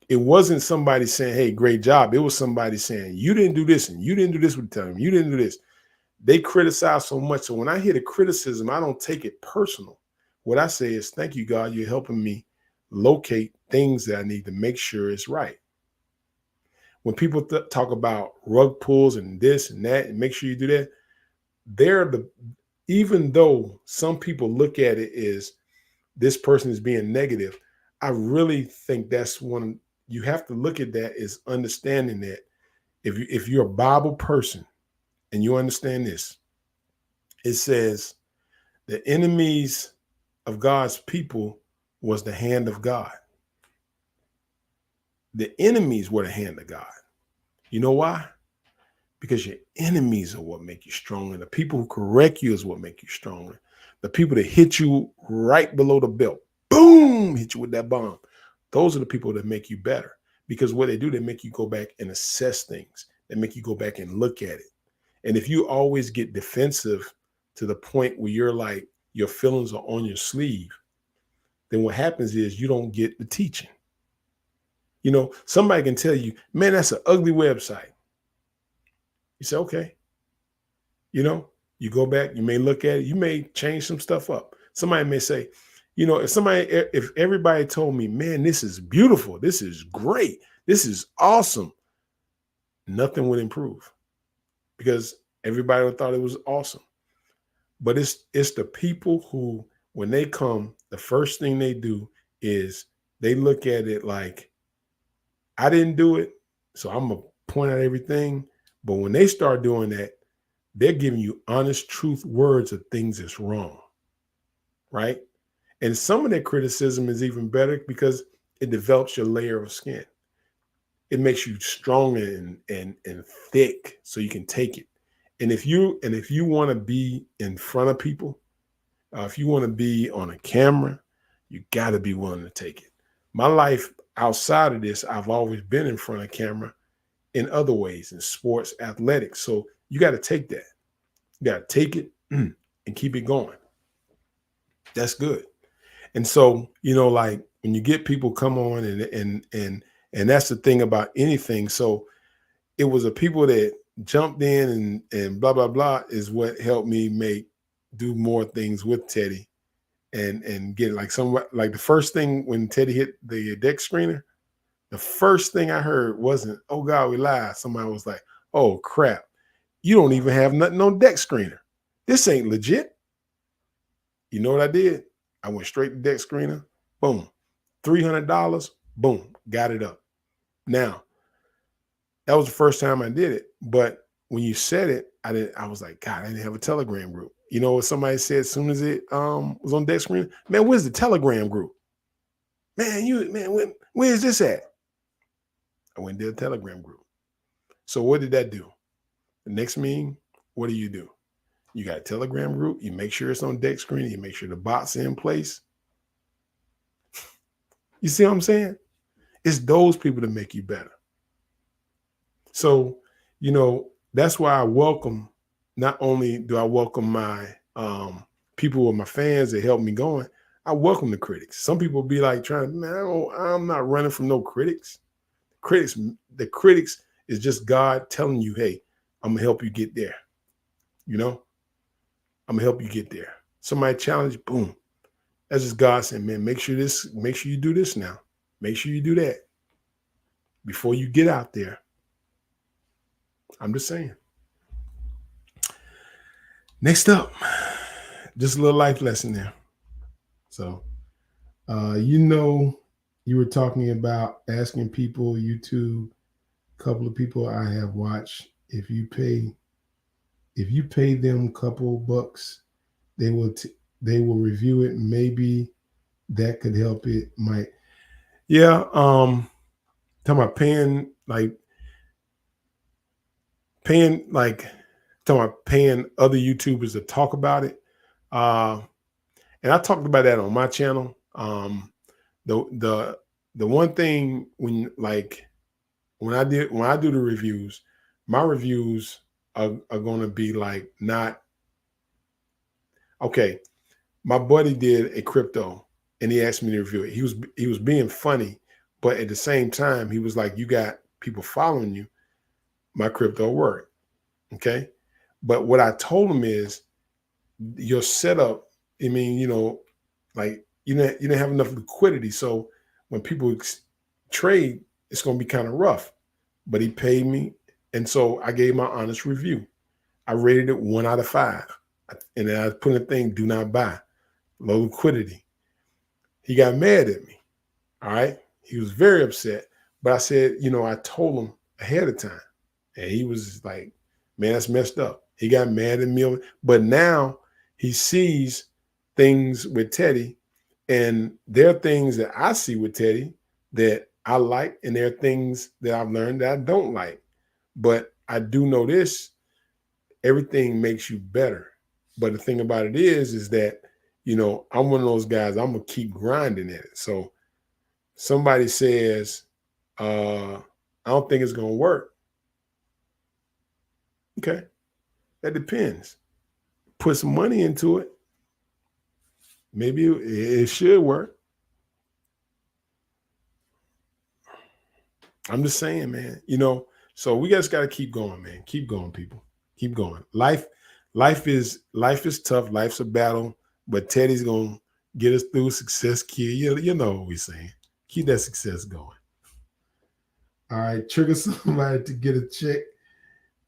It wasn't somebody saying, hey, great job. It was somebody saying, you didn't do this and you didn't do this with the time. You didn't do this. They criticize so much. So when I hear the criticism, I don't take it personal. What I say is, thank you, God, you're helping me locate things that I need to make sure it's right. When people talk about rug pulls and this and that, and make sure you do that, even though some people look at it as this person is being negative, I really think that's one, you have to look at that as understanding that if you're a Bible person and you understand this, it says the enemies of God's people was the hand of God. The enemies were the hand of God. You know why? Because your enemies are what make you stronger. The people who correct you is what make you stronger. The people that hit you right below the belt, boom, hit you with that bomb. Those are the people that make you better. Because what they do, they make you go back and assess things. They make you go back and look at it. And if you always get defensive to the point where you're like, your feelings are on your sleeve, then what happens is you don't get the teaching. You know, somebody can tell you, man, that's an ugly website. You say, okay. You know, you go back, you may look at it, you may change some stuff up. Somebody may say, you know, if everybody told me, man, this is beautiful, this is great, this is awesome, nothing would improve because everybody thought it was awesome. But it's the people who, when they come, the first thing they do is they look at it like, I didn't do it, so I'm going to point out everything. But when they start doing that, they're giving you honest truth words of things that's wrong, right? And some of that criticism is even better because it develops your layer of skin. It makes you stronger and thick so you can take it. And if you want to be in front of people, if you want to be on a camera, you got to be willing to take it. My life outside of this, I've always been in front of camera in other ways, in sports, athletics. So you got to take that. You got to take it and keep it going. That's good. And so, you know, like when you get people come on and that's the thing about anything. So it was the people that jumped in and blah, blah, blah is what helped me do more things with Teddy and get like the first thing when Teddy hit the deck screener, the first thing I heard wasn't, oh God, we lied. Somebody was like, oh crap, you don't even have nothing on deck screener. This ain't legit. You know what I did? I went straight to deck screener, boom, $300, boom, got it up. Now, that was the first time I did it. But when you said it, I was like, God, I didn't have a Telegram group. You know what somebody said as soon as it was on deck screen? Man, where's the Telegram group? Man, where's this at? I went to the Telegram group. So what did that do? The next meeting, what do? You got a Telegram group, you make sure it's on deck screen, you make sure the bots are in place. You see what I'm saying? It's those people that make you better. So, you know, that's why I welcome, not only do I welcome my people with my fans that help me going, I welcome the critics. Some people be like man, I'm not running from no critics. The critics is just God telling you, hey, I'm gonna help you get there. You know, I'm gonna help you get there. Somebody challenge, boom. That's just God saying, man, make sure you do this now. Make sure you do that before you get out there. I'm just saying. Next up, just a little life lesson there. So, you know, you were talking about asking people, YouTube, a couple of people I have watched, if you pay them a couple bucks, they will review it. Maybe that could help it. Talking about paying other YouTubers to talk about it. And I talked about that on my channel. The one thing when I do the reviews, my reviews are going to be like not okay. My buddy did a crypto and he asked me to review it. He was being funny, But at the same time, he was like, you got people following you, my crypto work. Okay. But what I told him is your setup, I mean, like you didn't have enough liquidity. So when people trade, it's gonna be kind of rough. But he paid me. And so I gave my honest review. I rated it 1 out of 5. And then I put in a thing, do not buy, low liquidity. He got mad at me. All right. He was very upset. But I said, I told him ahead of time. And he was like, man, that's messed up. He got mad at me. But now he sees things with Teddy. And there are things that I see with Teddy that I like. And there are things that I've learned that I don't like. But I do know this, everything makes you better. But the thing about it is that, I'm one of those guys, I'm going to keep grinding at it. So somebody says, I don't think it's going to work. Okay. That depends. Put some money into it. Maybe it should work. I'm just saying, man, so we just got to keep going, man. Keep going, people. Keep going. Life is tough. Life's a battle, but Teddy's going to get us through. Success key. You know what we're saying. Keep that success going. All right. Trigger somebody to get a check.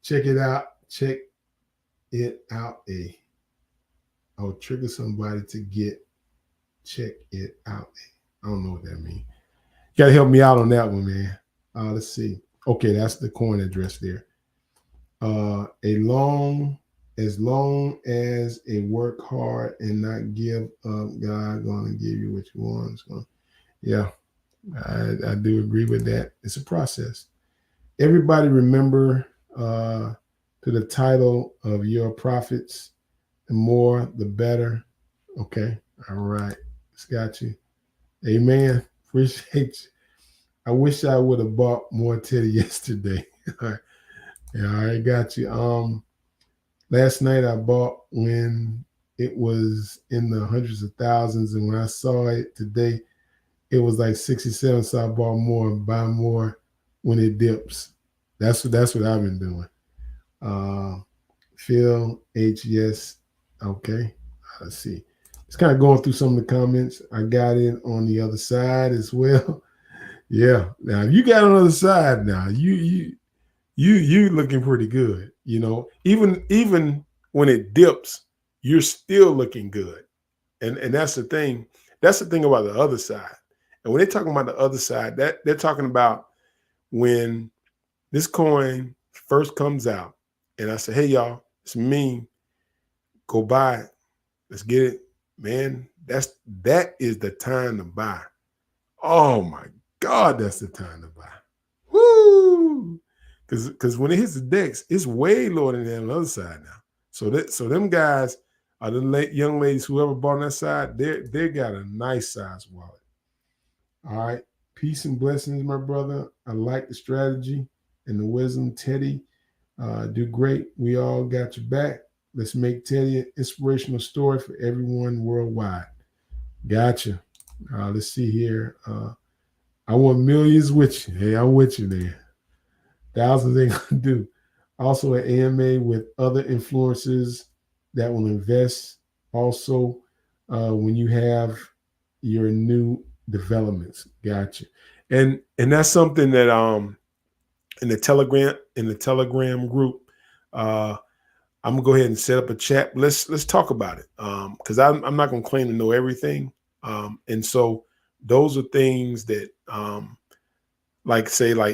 Check it out. Check it out. Trigger somebody to check it out. I don't know what that means. You got to help me out on that one, man. Let's see. Okay, that's the coin address there. As long as a work hard and not give up, God gonna give you what you want. Yeah, I do agree with that. It's a process. Everybody remember to the title of your profits, the more, the better. Okay, all right. It's got you. Amen. Appreciate you. I wish I would have bought more Teddy yesterday. All right. Yeah, I got you. Last night I bought when it was in the hundreds of thousands, and when I saw it today, it was like 67. So I bought more and buy more when it dips. That's what I've been doing. Phil H, yes. Okay. Let's see. It's kind of going through some of the comments. I got it on the other side as well. Yeah. Now you got on the other side now. You looking pretty good. Even when it dips, you're still looking good. And that's the thing. That's the thing about the other side. And when they're talking about the other side, that they're talking about when this coin first comes out, and I say, hey y'all, it's me. Go buy it. Let's get it. Man, that is the time to buy. Oh my God, that's the time to buy. Woo! Because when it hits the decks, it's way lower than that on the other side now. So them guys are the young ladies, whoever bought on that side, they got a nice size wallet. All right. Peace and blessings, my brother. I like the strategy and the wisdom. Teddy, do great. We all got your back. Let's make Teddy an inspirational story for everyone worldwide. Gotcha. Let's see here. I want millions with you. Hey, I'm with you there. Thousands ain't gonna do. Also, an AMA with other influencers that will invest. Also, when you have your new developments, gotcha. And that's something that in the Telegram group, I'm gonna go ahead and set up a chat. Let's talk about it because I'm not gonna claim to know everything, and so those are things that like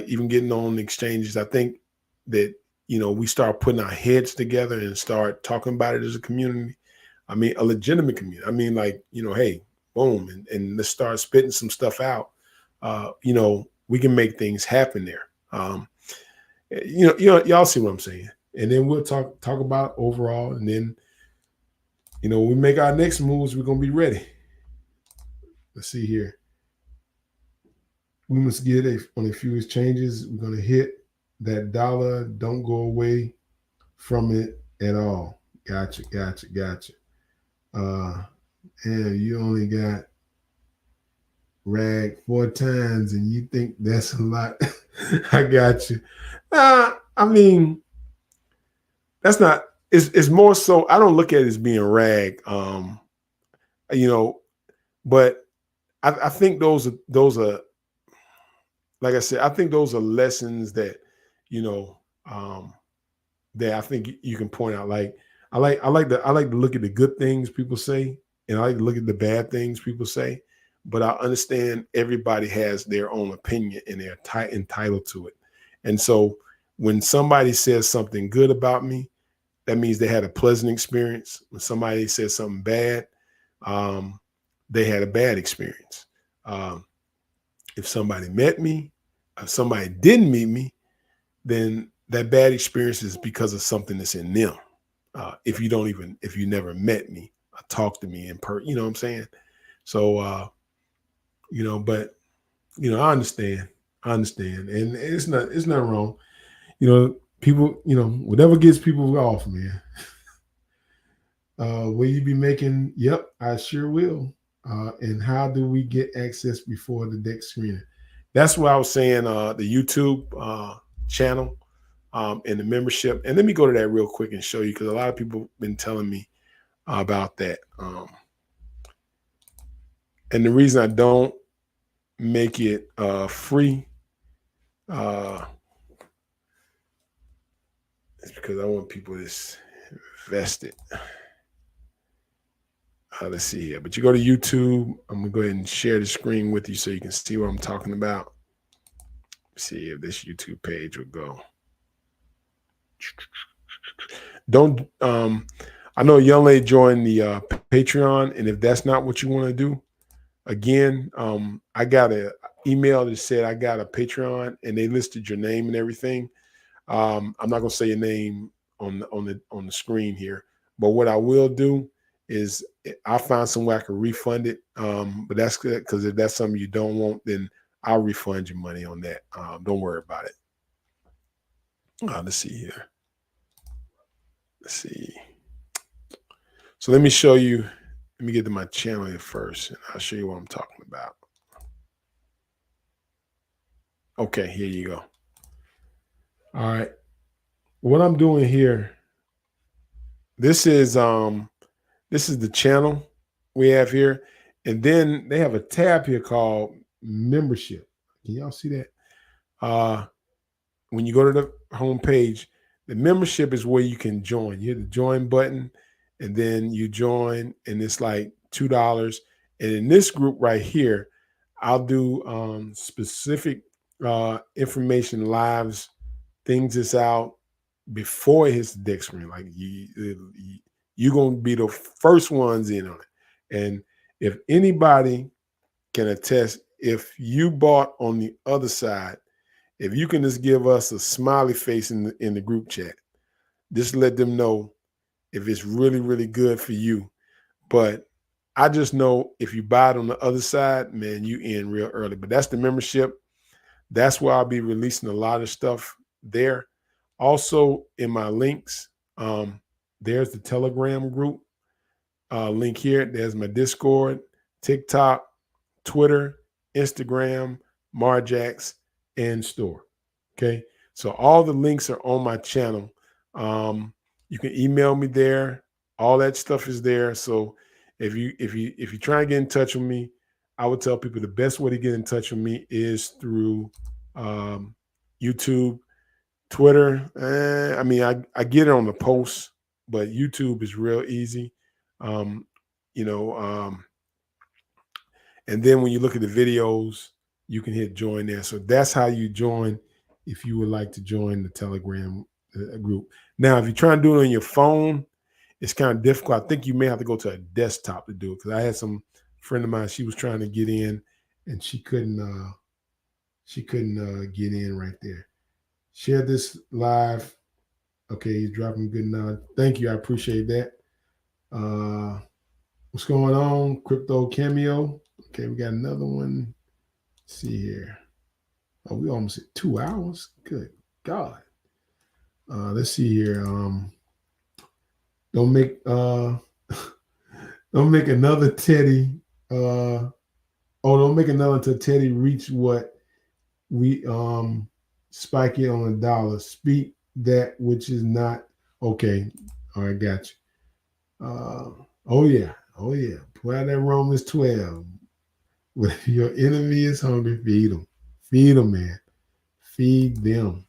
even getting on exchanges. I think that we start putting our heads together and start talking about it as a community. I mean, a legitimate community. I mean, hey, boom, and let's start spitting some stuff out. We can make things happen there. Y'all see what I'm saying. And then we'll talk about overall, and then when we make our next moves, we're gonna be ready. Let's see here. We must get on a few exchanges. We're gonna hit that dollar. Don't go away from it at all. Gotcha. And you only got Rag 4 times and you think that's a lot. I got you. I mean, that's not, it's more so, I don't look at it as being rag. You know, but I think those are like I said, I think those are lessons that, you know, that I think you can point out. Like I like to look at the good things people say, and I like to look at the bad things people say. But I understand everybody has their own opinion and they're entitled to it. And so when somebody says something good about me, that means they had a pleasant experience. When somebody says something bad, um, they had a bad experience. Um, if somebody met me, if somebody didn't meet me, then that bad experience is because of something that's in them. If you never met me, talk to me in person, you know what I'm saying? So, but I understand, and it's not wrong. People, whatever gets people off, man. Will you be making? Yep, I sure will. And how do we get access before the deck screening? That's what I was saying. The YouTube channel and the membership. And let me go to that real quick and show you because a lot of people have been telling me about that. And the reason I don't make it free is because I want people that's vested. Let's see here. But you go to YouTube. I'm going to go ahead and share the screen with you so you can see what I'm talking about. See if this YouTube page will go. Don't I know a young lady joined the Patreon, and if that's not what you want to do, again, I got an email that said I got a Patreon, and they listed your name and everything. I'm not gonna say your name on the screen here, but what I will do is I'll find some way I can refund it. But that's good because if that's something you don't want, then I'll refund your money on that. Don't worry about it. Let's see here. Let's see. So let me show you. Let me get to my channel here first, and I'll show you what I'm talking about. Okay, here you go. All right. What I'm doing here, this is the channel we have here, and then they have a tab here called membership. Can y'all see that? When you go to the home page, the membership is where you can join. You hit the join button, and then you join, and it's like $2. And in this group right here, I'll do specific information, lives, things that's out before it hits the deck screen. Like you're gonna be the first ones in on it. And if anybody can attest, if you bought on the other side, if you can just give us a smiley face in the group chat, just let them know if it's really, really good for you. But I just know if you buy it on the other side, man, you in real early. But that's the membership. That's where I'll be releasing a lot of stuff there. Also in my links, there's the Telegram group link here. There's my Discord, TikTok, Twitter, Instagram, Marjax, and store. Okay. So all the links are on my channel. You can email me there. All that stuff is there. So if you try and get in touch with me, I would tell people the best way to get in touch with me is through YouTube, Twitter. I get it on the posts, but YouTube is real easy. And then when you look at the videos, you can hit join there. So that's how you join if you would like to join the Telegram group. Now, if you're trying to do it on your phone, it's kind of difficult. I think you may have to go to a desktop to do it because I had some friend of mine, she was trying to get in and she couldn't get in right there. Share this live. Okay, he's dropping good now. Thank you. I appreciate that. What's going on? Crypto Cameo. Okay, we got another one. Let's see here. Oh, we almost hit 2 hours. Good God. Let's see here. Don't make another Teddy Oh, don't make another until Teddy reach what we spike it on $1. Speak that which is not okay. All right, got you. Oh yeah, oh yeah. Pull out that Romans 12. When your enemy is hungry, feed them, man, feed them.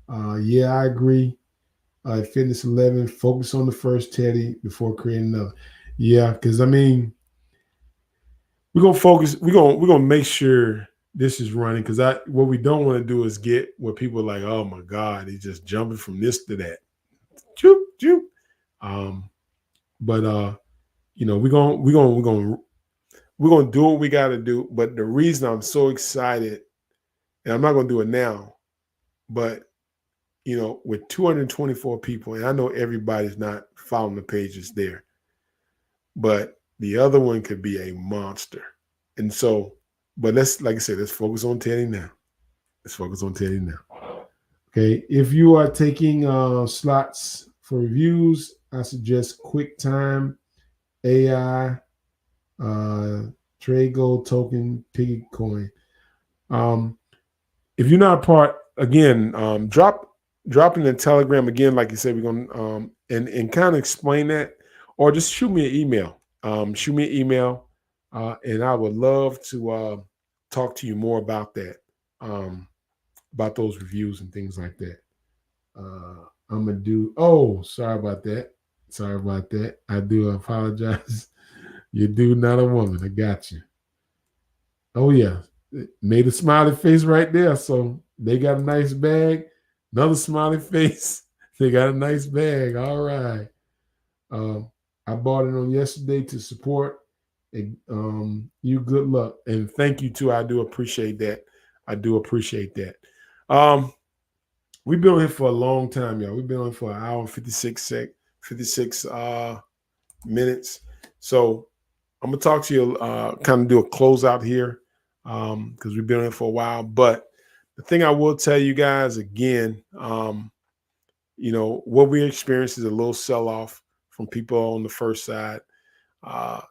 Yeah, I agree. Fitness 11, focus on the first Teddy before creating another. Yeah, because I mean, we're gonna focus. We're gonna make sure this is running because I what we don't want to do is get where people are like, oh my God, he's just jumping from this to that. Choop, choop. Um, but we're gonna do what we gotta do. But the reason I'm so excited, and I'm not gonna do it now, but with 224 people, and I know everybody's not following the pages there, but the other one could be a monster. And so, but like I said, let's focus on Teddy now. Let's focus on Teddy now. Okay. If you are taking slots for reviews, I suggest QuickTime, AI, Trade Gold Token, Piggy Coin. If you're not a part, again, drop in the Telegram again, like you said, we're gonna and kind of explain that, or just shoot me an email. Shoot me an email, and I would love to talk to you more about that, about those reviews and things like that. I'm gonna do. Oh, sorry about that. Sorry about that. I do apologize. You do not a woman. I got you. Oh yeah, made a smiley face right there. So they got a nice bag. Another smiley face. They got a nice bag. All right. I bought it on yesterday to support. You good luck and thank you too. I do appreciate that. I do appreciate that. We've been on here for a long time, y'all. We've been on for an hour and 56 minutes. So I'm gonna talk to you, kind of do a closeout here, because we've been on it for a while. But the thing I will tell you guys again, what we experience is a little sell-off from people on the first side. I'm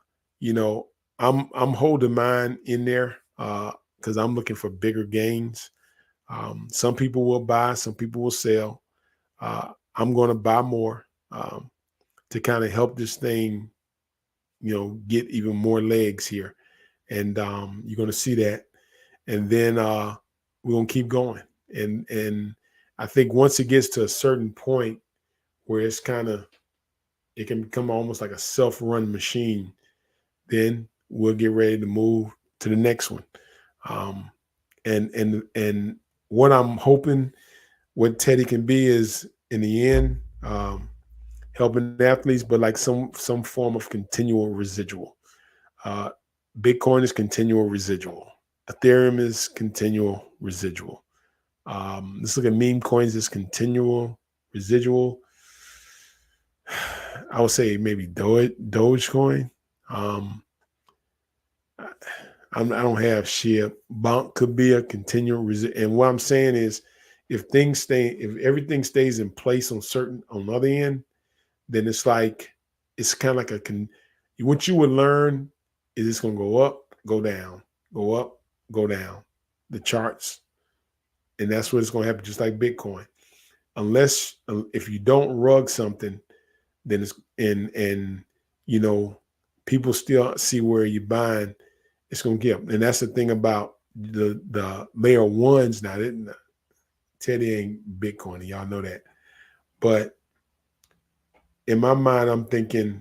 holding mine in there because I'm looking for bigger gains. Some people will buy, some people will sell. I'm going to buy more to kind of help this thing, get even more legs here. And you're going to see that. And then we're going to keep going. And I think once it gets to a certain point where it can become almost like a self-run machine, then we'll get ready to move to the next one. And what I'm hoping what Teddy can be is in the end, helping athletes, but like some form of continual residual. Bitcoin is continual residual. Ethereum is continual residual. Let's look at meme coins as continual residual. I would say maybe Dogecoin. I don't have SHIB. Bonk could be a continual residual. And what I'm saying is, if everything stays in place on the other end, then it's kind of like what you would learn is it's going to go up, go down, go up, go down, the charts. And that's what it's going to happen, just like Bitcoin. If you don't rug something, then people still see where you're buying, it's going to get. And that's the thing about the layer ones now. Teddy ain't Bitcoin, and y'all know that. But in my mind, I'm thinking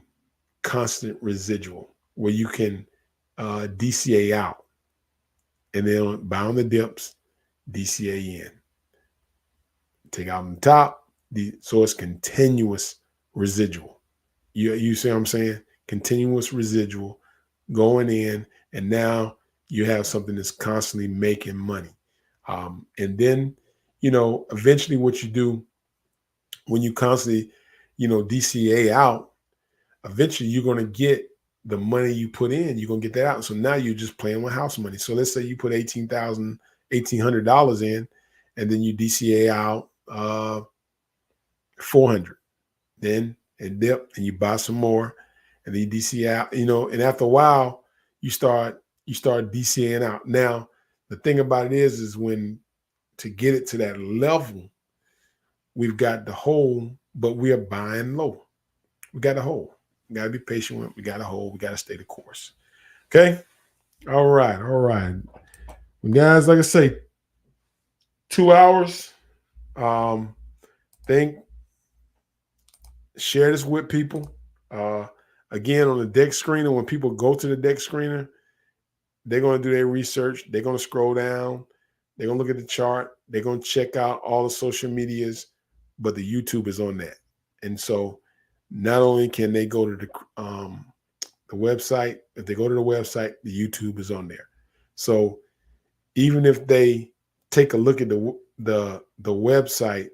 constant residual, where you can DCA out and then buy on the dips, DCA in. Take out on the top, so it's continuous residual. You see what I'm saying? Continuous residual going in, and now you have something that's constantly making money. And then, eventually what you do when you constantly, DCA out, eventually you're going to get the money you put in, you're going to get that out. So now you're just playing with house money. So let's say you put $1,800 in, and then you DCA out $400. Then it dip and you buy some more, and then you DCA out, and after a while you start you start DCAing out. Now, the thing about it is when to get it to that level, we've got the hold, but we are buying low. We got to hold. We got to be patient with it. We got to hold. We got to stay the course. Okay? All right. All right. Guys, like I say, 2 hours. Share this with people. Again, on the deck screener, when people go to the deck screener, they're going to do their research. They're going to scroll down. They're going to look at the chart. They're going to check out all the social medias, but the YouTube is on that. And so not only can they go to the website, if they go to the website, the YouTube is on there. So even if they take a look at the website,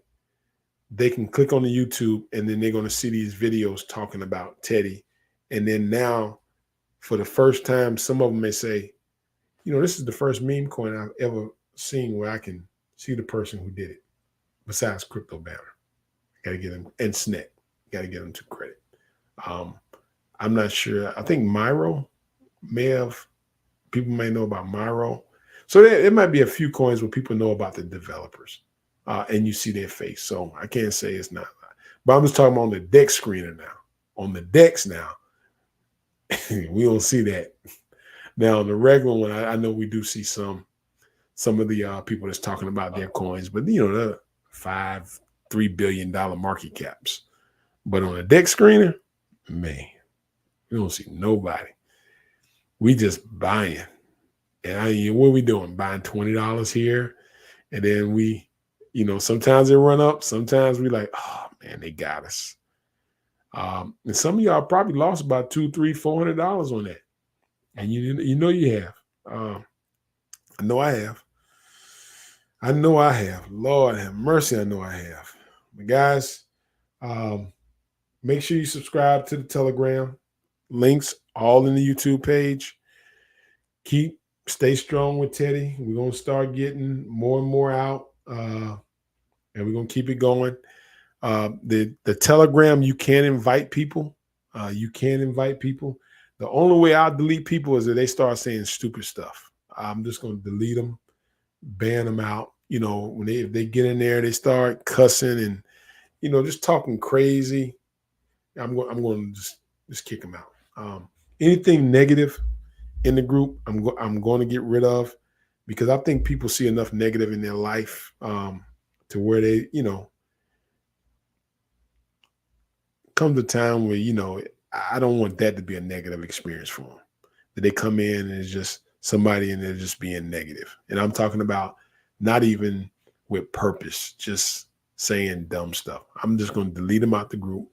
they can click on the YouTube, and then they're going to see these videos talking about Teddy. And then now, for the first time, some of them may say, this is the first meme coin I've ever seen where I can see the person who did it, besides Crypto Banner. Got to get them, and SNEC. Got to get them to credit. I'm not sure. I think Myro people may know about Myro. So it might be a few coins where people know about the developers, and you see their face. So I can't say it's not. But I'm just talking about on the deck screener now. On the decks now, we don't see that. Now on the regular one, I know we do see some of the people that's talking about their coins, but the $3 billion market caps. But on a deck screener, man, we don't see nobody. We just buying. And what are we doing? Buying $20 here. And then we, sometimes they run up. Sometimes we like, oh man, they got us. And some of y'all probably lost about $200, $300, $400 on that. And you have. I know I have. Lord have mercy, I know I have. But guys, make sure you subscribe to the Telegram. Links all in the YouTube page. Stay strong with Teddy. We're going to start getting more and more out, and we're going to keep it going. The Telegram, you can invite people. The only way I'll delete people is if they start saying stupid stuff. I'm just going to delete them, ban them out. If they get in there, they start cussing and, just talking crazy. I'm going to just kick them out. Anything negative in the group, I'm going to get rid of, because I think people see enough negative in their life to where they, come to time where, I don't want that to be a negative experience for them. That they come in and it's just somebody and they're just being negative. And I'm talking about not even with purpose, just saying dumb stuff. I'm just going to delete them out the group,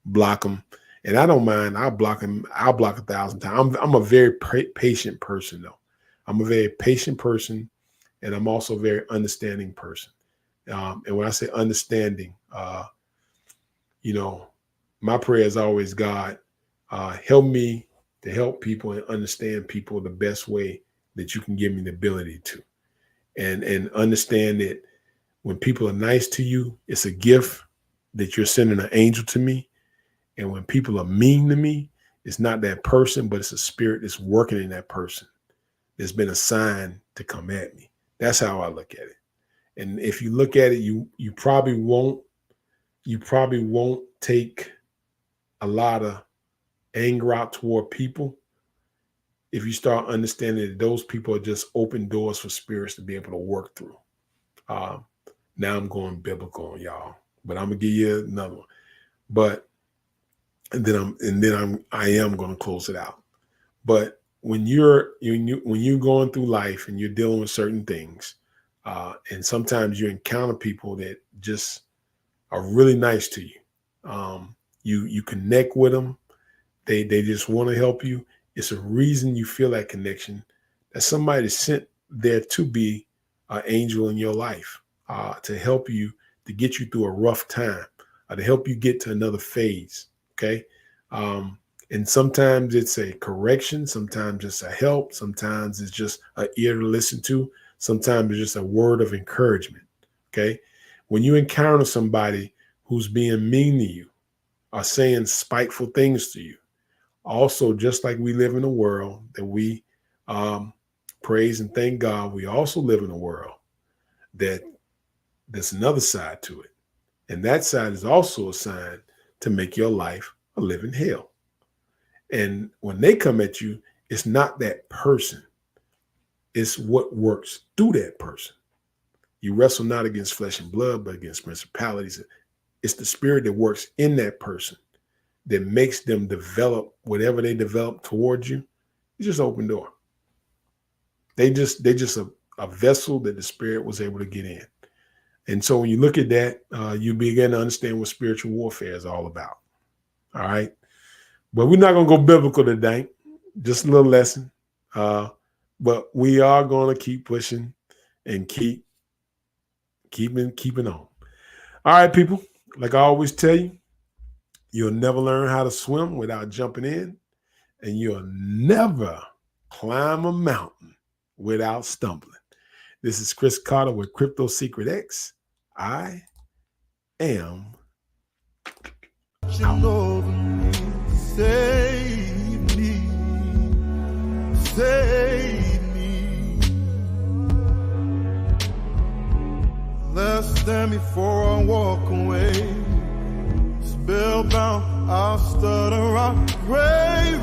block them. And I don't mind. I'll block them. I'll block 1,000 times. I'm a very patient person, though. I'm a very patient person, and I'm also a very understanding person. And when I say understanding, my prayer is always, God, help me to help people and understand people the best way that you can give me the ability to. And understand that when people are nice to you, it's a gift that you're sending an angel to me. And when people are mean to me, it's not that person, but it's a spirit that's working in that person. There's been a sign to come at me. That's how I look at it. And if you look at it, you probably won't take a lot of anger out toward people if you start understanding that those people are just open doors for spirits to be able to work through. Now I'm going biblical on y'all, but I'm gonna give you another one. But I am going to close it out. But when you're going through life and you're dealing with certain things, and sometimes you encounter people that just are really nice to you. You connect with them. They just want to help you. It's a reason you feel that connection, that somebody sent there to be an angel in your life, to help you, to get you through a rough time, to help you get to another phase. Okay. And sometimes it's a correction. Sometimes it's a help. Sometimes it's just an ear to listen to. Sometimes it's just a word of encouragement. Okay. When you encounter somebody who's being mean to you or saying spiteful things to you, also, just like we live in a world that we Praise and thank God we also live in a world there's another side to it. And that side is also a sign to make your life a living hell. And when they come at you, it's not that person. It's what works through that person. You wrestle not against flesh and blood, but against principalities. It's the spirit that works in that person that makes them develop whatever they develop towards you. It's just open door. They just a vessel that the spirit was able to get in. And so when you look at that, you begin to understand what spiritual warfare is all about. All right. But we're not going to go biblical today. Just a little lesson. But we are going to keep pushing and keeping on. All right, people. Like I always tell you, you'll never learn how to swim without jumping in, and you'll never climb a mountain without stumbling. This is Chris Carter with Crypto Secret X. I am out. Save me, save me. Less than before I walk away, spellbound, I'll stutter, I pray.